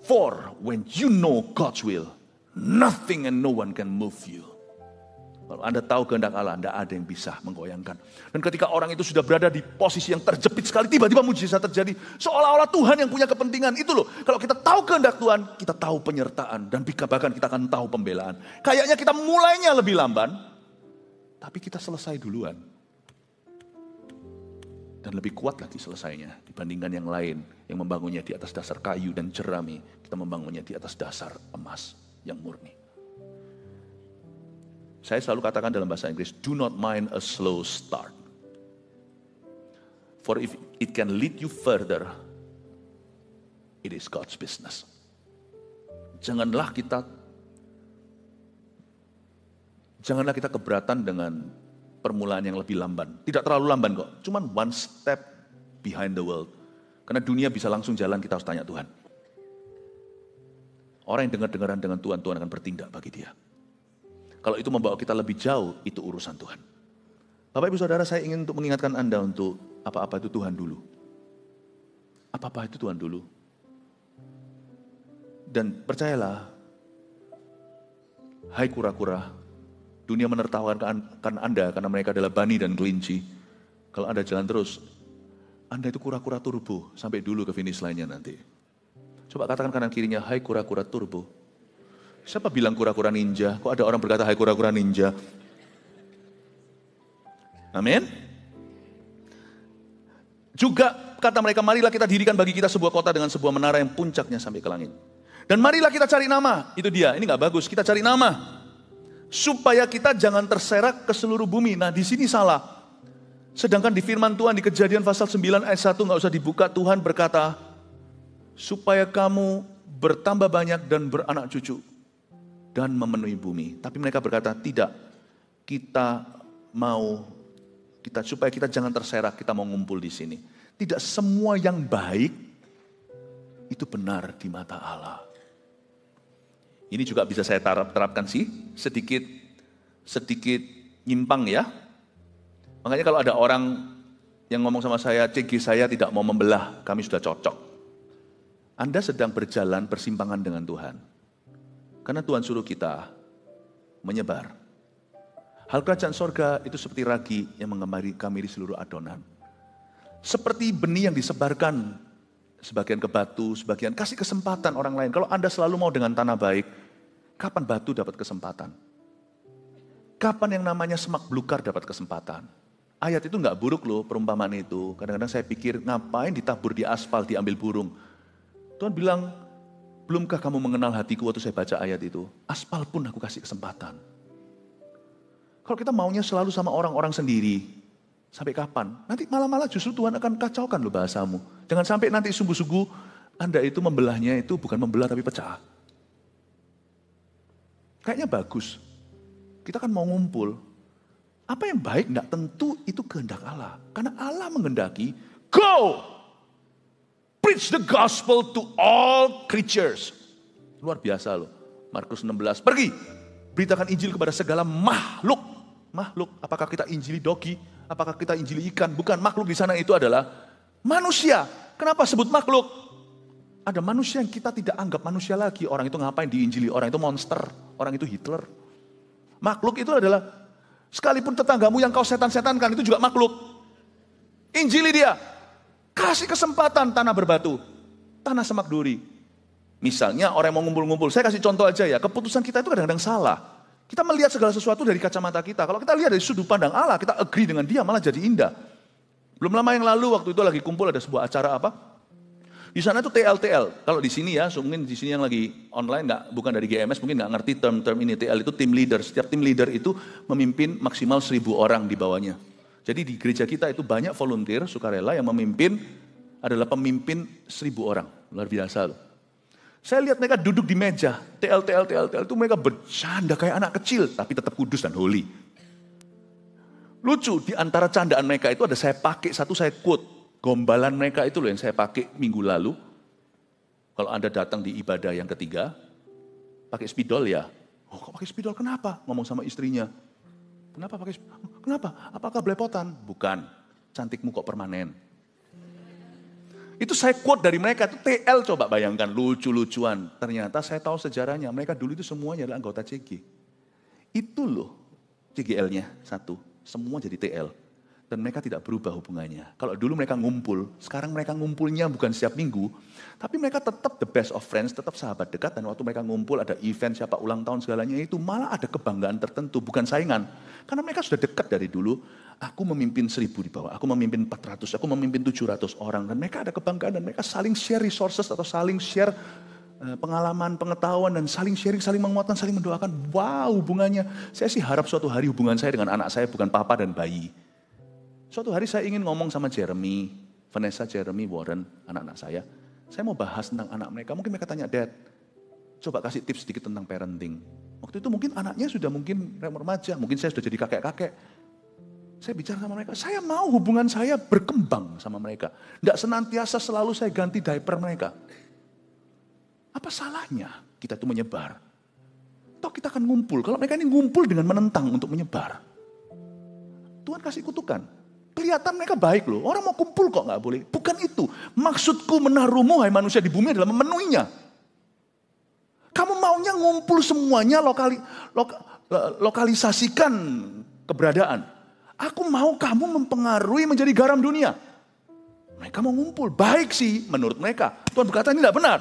Speaker 1: For when you know God's will, nothing and no one can move you. Kalau Anda tahu kehendak Allah, Anda ada yang bisa menggoyangkan. Dan ketika orang itu sudah berada di posisi yang terjepit sekali, tiba-tiba mujizat terjadi. Seolah-olah Tuhan yang punya kepentingan. Itu loh, kalau kita tahu kehendak Tuhan, kita tahu penyertaan. Dan bahkan kita akan tahu pembelaan. Kayaknya kita mulainya lebih lamban, tapi kita selesai duluan. Dan lebih kuat lagi selesainya dibandingkan yang lain. Yang membangunnya di atas dasar kayu dan jerami. Kita membangunnya di atas dasar emas yang murni. Saya selalu katakan dalam bahasa Inggris, do not mind a slow start. For if it can lead you further, it is God's business. Janganlah kita keberatan dengan permulaan yang lebih lamban. Tidak terlalu lamban kok, cuman one step behind the world. Karena dunia bisa langsung jalan, kita harus tanya Tuhan. Orang yang dengar-dengaran dengan Tuhan, Tuhan akan bertindak bagi dia. Kalau itu membawa kita lebih jauh, itu urusan Tuhan. Bapak Ibu Saudara, saya ingin untuk mengingatkan Anda untuk apa-apa itu Tuhan dulu. Apa-apa itu Tuhan dulu. Dan percayalah, hai kura-kura, dunia menertawakan Anda karena mereka adalah bani dan kelinci. Kalau Anda jalan terus, Anda itu kura-kura turbo sampai dulu ke finish line-nya nanti. Coba katakan kanan kirinya, hai kura-kura turbo. Siapa bilang kura-kura ninja? Kok ada orang berkata, hai kura-kura ninja? Amin. Juga kata mereka, marilah kita dirikan bagi kita sebuah kota dengan sebuah menara yang puncaknya sampai ke langit. Dan marilah kita cari nama. Itu dia, ini gak bagus, kita cari nama. Supaya kita jangan terserak ke seluruh bumi. Nah di sini salah. Sedangkan di firman Tuhan di Kejadian pasal 9 ayat 1 gak usah dibuka, Tuhan berkata, supaya kamu bertambah banyak dan beranak cucu dan memenuhi bumi. Tapi mereka berkata, tidak, supaya kita jangan terserak, kita mau ngumpul di sini. Tidak semua yang baik itu benar di mata Allah. Ini juga bisa saya terapkan sih, sedikit nyimpang ya. Makanya kalau ada orang yang ngomong sama saya, CG saya tidak mau membelah, kami sudah cocok. Anda sedang berjalan persimpangan dengan Tuhan. Karena Tuhan suruh kita menyebar. Hal kerajaan sorga itu seperti ragi yang mengamiri seluruh adonan. Seperti benih yang disebarkan, sebagian ke batu, sebagian kasih kesempatan orang lain. Kalau Anda selalu mau dengan tanah baik, kapan batu dapat kesempatan? Kapan yang namanya semak belukar dapat kesempatan? Ayat itu nggak buruk loh, perumpamaan itu. Kadang-kadang saya pikir, ngapain ditabur di aspal, diambil burung? Tuhan bilang, belumkah kamu mengenal hatiku waktu saya baca ayat itu? Aspal pun aku kasih kesempatan. Kalau kita maunya selalu sama orang-orang sendiri, sampai kapan? Nanti malah justru Tuhan akan kacaukan loh bahasamu. Jangan sampai nanti sungguh-sungguh Anda itu membelahnya itu bukan membelah tapi pecah. Kayaknya bagus. Kita kan mau ngumpul. Apa yang baik tidak tentu itu kehendak Allah. Karena Allah menghendaki, go! Preach the gospel to all creatures. Luar biasa loh. Markus 16, pergi. Beritakan Injil kepada segala makhluk. Makhluk, apakah kita injili dogi? Apakah kita injili ikan? Bukan, makhluk di sana itu adalah manusia. Kenapa sebut makhluk? Ada manusia yang kita tidak anggap manusia lagi. Orang itu ngapain diinjili? Orang itu monster. Orang itu Hitler. Makhluk itu adalah sekalipun tetanggamu yang kau setan-setankan itu juga makhluk. Injili dia. Kasih kesempatan tanah berbatu. Tanah semak duri. Misalnya orang yang mau ngumpul-ngumpul. Saya kasih contoh aja ya. Keputusan kita itu kadang-kadang salah. Kita melihat segala sesuatu dari kacamata kita. Kalau kita lihat dari sudut pandang Allah, kita agree dengan dia malah jadi indah. Belum lama yang lalu waktu itu lagi kumpul ada sebuah acara apa? Di sana itu TL. Kalau di sini ya, mungkin di sini yang lagi online bukan dari GMS mungkin nggak ngerti term ini. TL itu team leader. Setiap team leader itu memimpin maksimal 1.000 orang di bawahnya. Jadi di gereja kita itu banyak volunteer sukarela yang memimpin adalah pemimpin 1.000 orang. Luar biasa loh. Saya lihat mereka duduk di meja, TL itu mereka bercanda kayak anak kecil, tapi tetap kudus dan holy. Lucu, di antara candaan mereka itu ada saya pakai, saya quote, gombalan mereka itu loh yang saya pakai minggu lalu. Kalau Anda datang di ibadah yang ketiga, pakai spidol ya. Oh kok pakai spidol, kenapa? Ngomong sama istrinya. Kenapa pakai spidol? Kenapa? Apakah belepotan? Bukan, cantikmu kok permanen. Itu saya quote dari mereka, itu TL coba bayangkan, lucu-lucuan. Ternyata saya tahu sejarahnya, mereka dulu itu semuanya adalah anggota CG. Itu loh CGL-nya satu, semua jadi TL. Dan mereka tidak berubah hubungannya. Kalau dulu mereka ngumpul, sekarang mereka ngumpulnya bukan setiap minggu, tapi mereka tetap the best of friends, tetap sahabat dekat. Dan waktu mereka ngumpul ada event, siapa ulang tahun segalanya itu malah ada kebanggaan tertentu, bukan saingan. Karena mereka sudah dekat dari dulu. Aku memimpin 1.000 di bawah, aku memimpin 400, aku memimpin 700 orang. Dan mereka ada kebanggaan dan mereka saling share resources atau saling share pengalaman, pengetahuan dan saling sharing, saling menguatkan, saling mendoakan. Wow hubungannya. Saya sih harap suatu hari hubungan saya dengan anak saya bukan papa dan bayi. Suatu hari saya ingin ngomong sama Jeremy, Vanessa, Jeremy, Warren, anak-anak saya. Saya mau bahas tentang anak mereka. Mungkin mereka tanya, Dad, coba kasih tips sedikit tentang parenting. Waktu itu mungkin anaknya sudah mungkin remaja, mungkin saya sudah jadi kakek-kakek. Saya bicara sama mereka, saya mau hubungan saya berkembang sama mereka. Tidak senantiasa selalu saya ganti diaper mereka. Apa salahnya kita itu menyebar? Toh kita akan ngumpul. Kalau mereka ini ngumpul dengan menentang untuk menyebar. Tuhan kasih kutukan. Kelihatan mereka baik loh. Orang mau kumpul kok gak boleh. Bukan itu. Maksudku menaruhmu hai manusia di bumi adalah memenuhinya. Kamu maunya ngumpul semuanya lokalisasikan keberadaan. Aku mau kamu mempengaruhi menjadi garam dunia. Mereka mau ngumpul. Baik sih menurut mereka. Tuhan berkata ini tidak benar.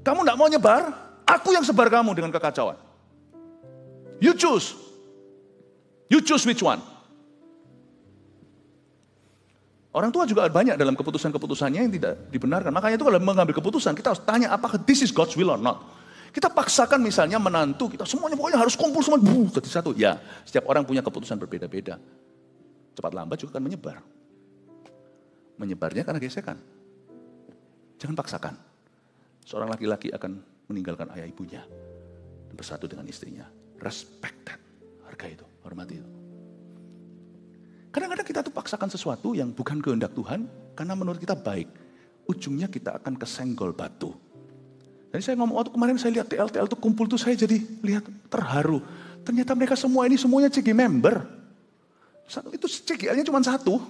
Speaker 1: Kamu tidak mau nyebar. Aku yang sebar kamu dengan kekacauan. You choose. You choose which one. Orang tua juga banyak dalam keputusan-keputusannya yang tidak dibenarkan. Makanya itu kalau mengambil keputusan, kita harus tanya apakah this is God's will or not. Kita paksakan misalnya menantu, kita semuanya pokoknya harus kumpul semua jadi satu. Ya, setiap orang punya keputusan berbeda-beda. Cepat lambat juga akan menyebar. Menyebarnya karena gesekan. Jangan paksakan. Seorang laki-laki akan meninggalkan ayah ibunya dan bersatu dengan istrinya. Respect that. Harga itu, hormati itu. Kadang-kadang kita tuh paksakan sesuatu yang bukan kehendak Tuhan karena menurut kita baik. Ujungnya kita akan kesenggol batu. Jadi saya ngomong waktu kemarin saya lihat TL tuh kumpul tuh saya jadi lihat terharu. Ternyata mereka semua ini semuanya CG member. Itu CGL-nya cuma satu.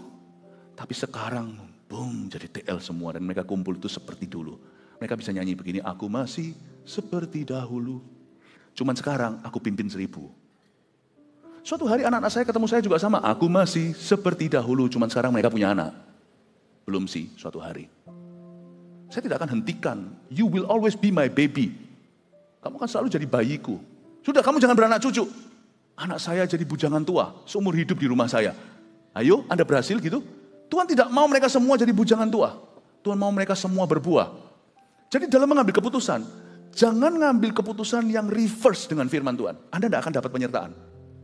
Speaker 1: Tapi sekarang boom jadi TL semua dan mereka kumpul itu seperti dulu. Mereka bisa nyanyi begini, aku masih seperti dahulu. Cuman sekarang aku pimpin 1000. Suatu hari anak-anak saya ketemu saya juga sama. Aku masih seperti dahulu, cuman sekarang mereka punya anak. Belum sih suatu hari. Saya tidak akan hentikan. You will always be my baby. Kamu kan selalu jadi bayiku. Sudah kamu jangan beranak cucu. Anak saya jadi bujangan tua, seumur hidup di rumah saya. Ayo, Anda berhasil gitu? Tuhan tidak mau mereka semua jadi bujangan tua. Tuhan mau mereka semua berbuah. Jadi dalam mengambil keputusan, jangan ngambil keputusan yang reverse dengan firman Tuhan. Anda tidak akan dapat penyertaan.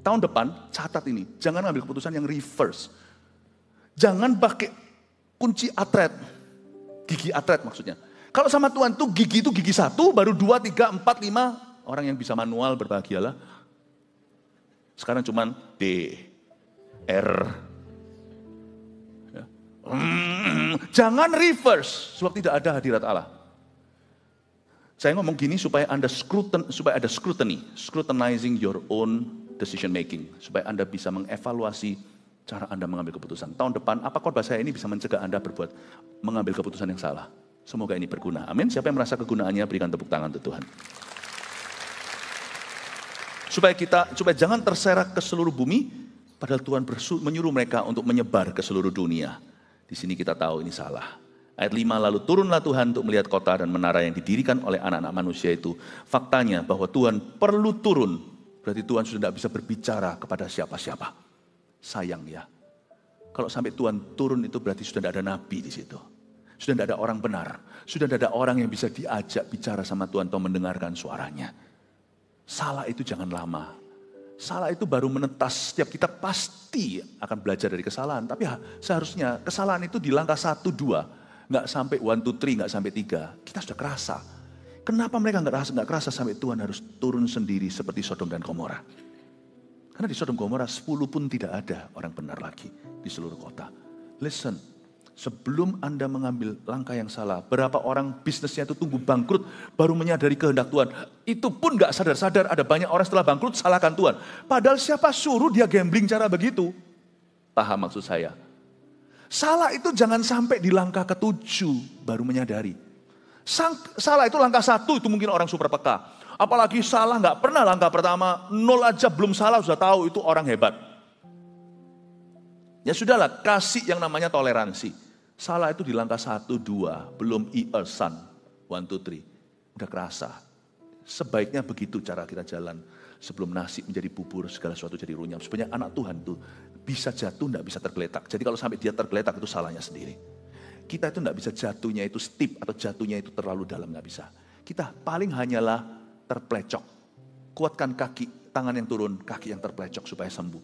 Speaker 1: Tahun depan, catat ini, jangan ngambil keputusan yang reverse. Jangan pakai kunci atret, gigi atret maksudnya. Kalau sama Tuhan tuh gigi 1, baru 2, 3, 4, 5. Orang yang bisa manual berbahagialah. Sekarang cuman D, R. Ya. Jangan reverse, sebab tidak ada hadirat Allah. Saya ngomong gini supaya Anda supaya ada scrutinizing your own decision making, supaya Anda bisa mengevaluasi cara Anda mengambil keputusan. Tahun depan, apa khotbah saya ini bisa mencegah Anda mengambil keputusan yang salah. Semoga ini berguna. Amin. Siapa yang merasa kegunaannya, berikan tepuk tangan untuk Tuhan. Supaya jangan terserak ke seluruh bumi, padahal Tuhan menyuruh mereka untuk menyebar ke seluruh dunia. Di sini kita tahu ini salah. Ayat 5, lalu turunlah Tuhan untuk melihat kota dan menara yang didirikan oleh anak-anak manusia itu. Faktanya bahwa Tuhan perlu turun. Berarti Tuhan sudah tidak bisa berbicara kepada siapa-siapa. Sayang ya. Kalau sampai Tuhan turun itu berarti sudah tidak ada nabi di situ. Sudah tidak ada orang benar. Sudah tidak ada orang yang bisa diajak bicara sama Tuhan atau mendengarkan suaranya. Salah itu jangan lama. Salah itu baru menetas. Setiap kita pasti akan belajar dari kesalahan. Tapi seharusnya kesalahan itu di langkah 1, 2. Nggak sampai 1, 2, 3, nggak sampai 3. Kita sudah kerasa. Kenapa mereka nggak kerasa sampai Tuhan harus turun sendiri seperti Sodom dan Gomora? Karena di Sodom Gomora 10 pun tidak ada orang benar lagi di seluruh kota. Listen, sebelum Anda mengambil langkah yang salah, berapa orang bisnisnya itu tunggu bangkrut baru menyadari kehendak Tuhan. Itu pun nggak sadar-sadar, ada banyak orang setelah bangkrut salahkan Tuhan. Padahal siapa suruh dia gambling cara begitu? Paham maksud saya? Salah itu jangan sampai di langkah ke-7 baru menyadari. Salah itu langkah 1 itu mungkin orang super peka. Apalagi salah nggak pernah langkah pertama, 0 aja belum salah sudah tahu itu orang hebat. Ya sudahlah, kasih yang namanya toleransi. Salah itu di langkah 1, 2, belum iesan, 1, 2, 3. Udah kerasa. Sebaiknya begitu cara kita jalan. Sebelum nasi menjadi bubur, segala sesuatu jadi runyam. Supaya anak Tuhan tuh bisa jatuh, enggak bisa tergeletak. Jadi kalau sampai dia tergeletak itu salahnya sendiri. Kita itu enggak bisa jatuhnya itu steep atau jatuhnya itu terlalu dalam, enggak bisa. Kita paling hanyalah terplecok. Kuatkan kaki, tangan yang turun, kaki yang terplecok supaya sembuh.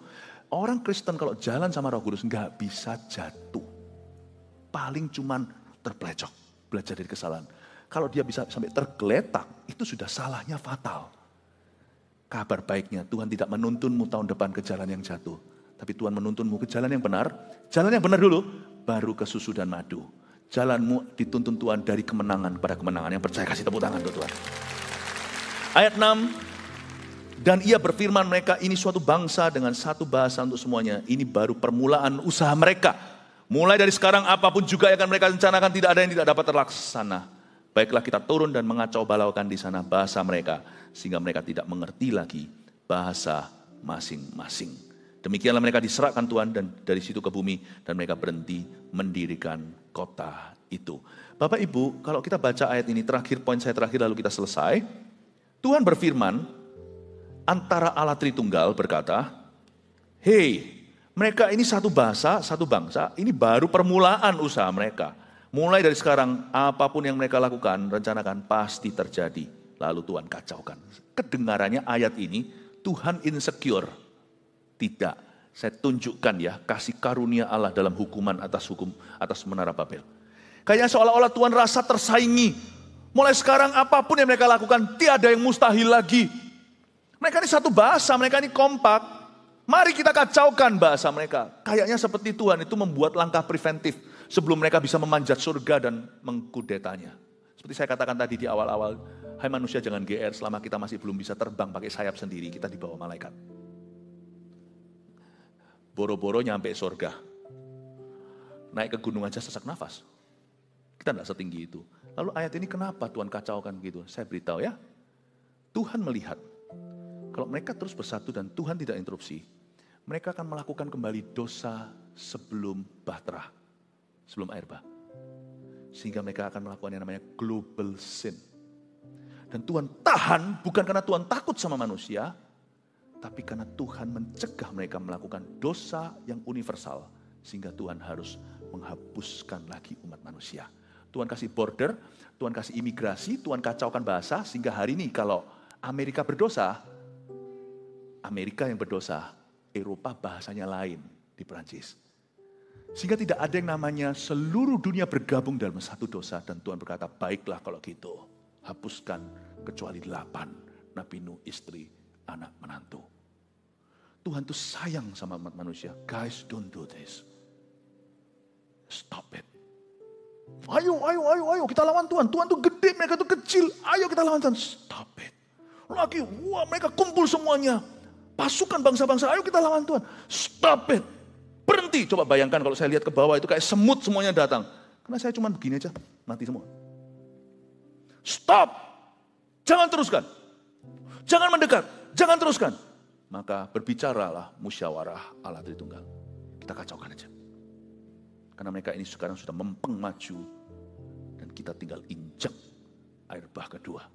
Speaker 1: Orang Kristen kalau jalan sama Roh Kudus enggak bisa jatuh. Paling cuman terplecok, belajar dari kesalahan. Kalau dia bisa sampai tergeletak, itu sudah salahnya fatal. Kabar baiknya, Tuhan tidak menuntunmu tahun depan ke jalan yang jatuh. Tapi Tuhan menuntunmu ke jalan yang benar. Jalan yang benar dulu, baru ke susu dan madu. Jalanmu dituntun Tuhan dari kemenangan kepada kemenangan. Yang percaya kasih tepuk tangan untuk Tuhan. Ayat 6, Dan ia berfirman mereka, ini suatu bangsa dengan satu bahasa untuk semuanya. Ini baru permulaan usaha mereka. Mulai dari sekarang apapun juga yang akan mereka rencanakan, tidak ada yang tidak dapat terlaksana. Baiklah kita turun dan mengacau balaukan di sana bahasa mereka, sehingga mereka tidak mengerti lagi bahasa masing-masing. Demikianlah mereka diserahkan Tuhan dan dari situ ke bumi, dan mereka berhenti mendirikan kota itu. Bapak Ibu, kalau kita baca ayat ini terakhir, poin saya terakhir lalu kita selesai. Tuhan berfirman, antara Allah Tritunggal berkata, hei, mereka ini satu bahasa, satu bangsa, ini baru permulaan usaha mereka. Mulai dari sekarang, apapun yang mereka lakukan, rencanakan, pasti terjadi. Lalu Tuhan kacaukan. Kedengarannya ayat ini, Tuhan insecure. Tidak, saya tunjukkan ya, kasih karunia Allah dalam hukuman atas menara Babel. Kayaknya seolah-olah Tuhan rasa tersaingi. Mulai sekarang, apapun yang mereka lakukan, tiada yang mustahil lagi. Mereka ini satu bahasa, mereka ini kompak. Mari kita kacaukan bahasa mereka. Kayaknya seperti Tuhan itu membuat langkah preventif sebelum mereka bisa memanjat surga dan mengkudetanya. Seperti saya katakan tadi di awal-awal, hai manusia jangan GR selama kita masih belum bisa terbang pakai sayap sendiri, kita di bawah malaikat. Boro-boro nyampe surga. Naik ke gunung aja sesak nafas. Kita tidak setinggi itu. Lalu ayat ini kenapa Tuhan kacaukan begitu? Saya beritahu ya. Tuhan melihat kalau mereka terus bersatu dan Tuhan tidak interupsi, mereka akan melakukan kembali dosa sebelum bahtera, sebelum air bah. Sehingga mereka akan melakukan yang namanya global sin. Dan Tuhan tahan bukan karena Tuhan takut sama manusia, tapi karena Tuhan mencegah mereka melakukan dosa yang universal. Sehingga Tuhan harus menghapuskan lagi umat manusia. Tuhan kasih border, Tuhan kasih imigrasi, Tuhan kacaukan bahasa. Sehingga hari ini kalau Amerika berdosa, Amerika yang berdosa, Eropa bahasanya lain di Perancis. Sehingga tidak ada yang namanya seluruh dunia bergabung dalam satu dosa. Dan Tuhan berkata, baiklah kalau gitu. Hapuskan kecuali 8 Nabi Nuh, istri, anak, menantu. Tuhan tuh sayang sama umat manusia. Guys, don't do this. Stop it. Ayo, kita lawan Tuhan. Tuhan tuh gede, mereka tuh kecil. Ayo kita lawan Tuhan. Stop it. Lagi, wah mereka kumpul semuanya. Pasukan bangsa-bangsa, ayo kita lawan Tuhan. Stop it. Berhenti. Coba bayangkan kalau saya lihat ke bawah itu kayak semut semuanya datang. Karena saya cuma begini aja, mati semua. Stop. Jangan teruskan. Jangan mendekat. Jangan teruskan. Maka berbicaralah musyawarah Allah Tritunggal. Kita kacaukan aja. Karena mereka ini sekarang sudah mempeng maju. Dan kita tinggal injak air bah kedua.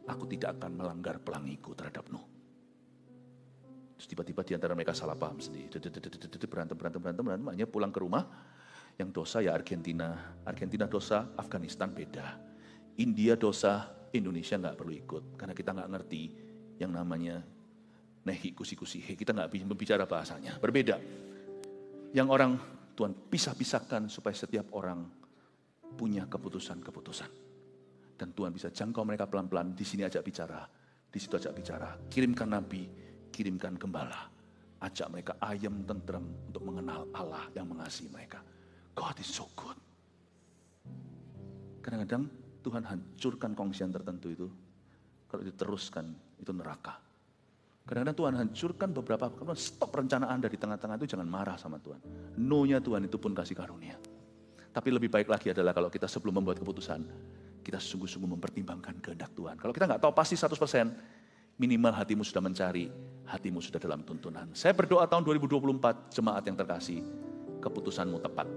Speaker 1: Aku tidak akan melanggar pelangiku terhadap Nuh. Terus tiba-tiba di antara mereka salah paham sendiri. Berantem. Akhirnya pulang ke rumah. Yang dosa ya Argentina. Argentina dosa, Afghanistan beda. India dosa, Indonesia nggak perlu ikut. Karena kita nggak ngerti yang namanya nehi kusi-kusi. Kita nggak bisa berbicara bahasanya. Berbeda. Yang orang Tuhan pisah-pisahkan supaya setiap orang punya keputusan-keputusan. Dan Tuhan bisa jangkau mereka pelan-pelan. Di sini ajak bicara. Di situ ajak bicara. Kirimkan nabi. Kirimkan gembala. Ajak mereka ayam tenteram untuk mengenal Allah yang mengasihi mereka. God is so good. Kadang-kadang Tuhan hancurkan kongsian tertentu itu. Kalau diteruskan, itu neraka. Kadang-kadang Tuhan hancurkan beberapa, stop rencanaan dari tengah-tengah itu, jangan marah sama Tuhan. No-nya Tuhan itu pun kasih karunia. Tapi lebih baik lagi adalah kalau kita sebelum membuat keputusan, kita sungguh-sungguh mempertimbangkan kehendak Tuhan. Kalau kita nggak tahu pasti 100%, minimal hatimu sudah mencari, hatimu sudah dalam tuntunan. Saya berdoa tahun 2024, jemaat yang terkasih, keputusanmu tepat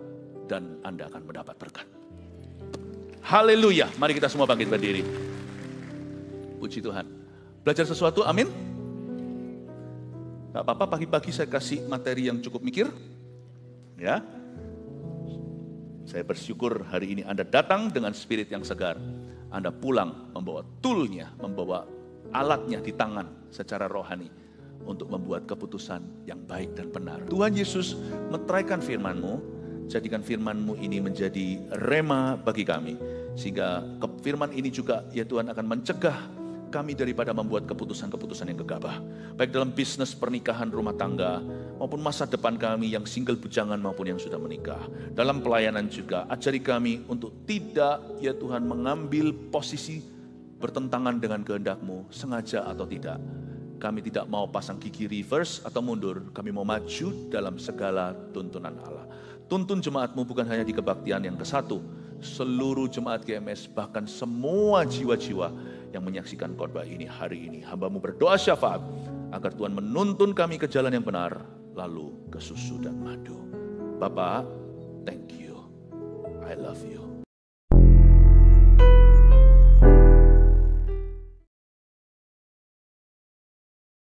Speaker 1: dan Anda akan mendapat berkat. Haleluya, mari kita semua bangkit berdiri. Puji Tuhan. Belajar sesuatu, amin. Gak apa-apa, pagi-pagi saya kasih materi yang cukup mikir. Ya. Saya bersyukur hari ini Anda datang dengan spirit yang segar. Anda pulang membawa toolnya, membawa alatnya di tangan secara rohani untuk membuat keputusan yang baik dan benar. Tuhan Yesus meteraikan firman-Mu, jadikan firman-Mu ini menjadi rema bagi kami. Sehingga firman ini juga ya Tuhan akan mencegah kami daripada membuat keputusan-keputusan yang gegabah. Baik dalam bisnis, pernikahan, rumah tangga, maupun masa depan kami yang single bujangan maupun yang sudah menikah. Dalam pelayanan juga, ajari kami untuk tidak ya Tuhan mengambil posisi bertentangan dengan kehendak-Mu, sengaja atau tidak. Kami tidak mau pasang gigi reverse atau mundur. Kami mau maju dalam segala tuntunan Allah. Tuntun jemaat-Mu bukan hanya di kebaktian yang ke-1. Seluruh jemaat GMS, bahkan semua jiwa-jiwa yang menyaksikan khotbah ini hari ini. Hamba-Mu berdoa syafaat agar Tuhan menuntun kami ke jalan yang benar, lalu ke susu dan madu. Bapak, thank you. I love you.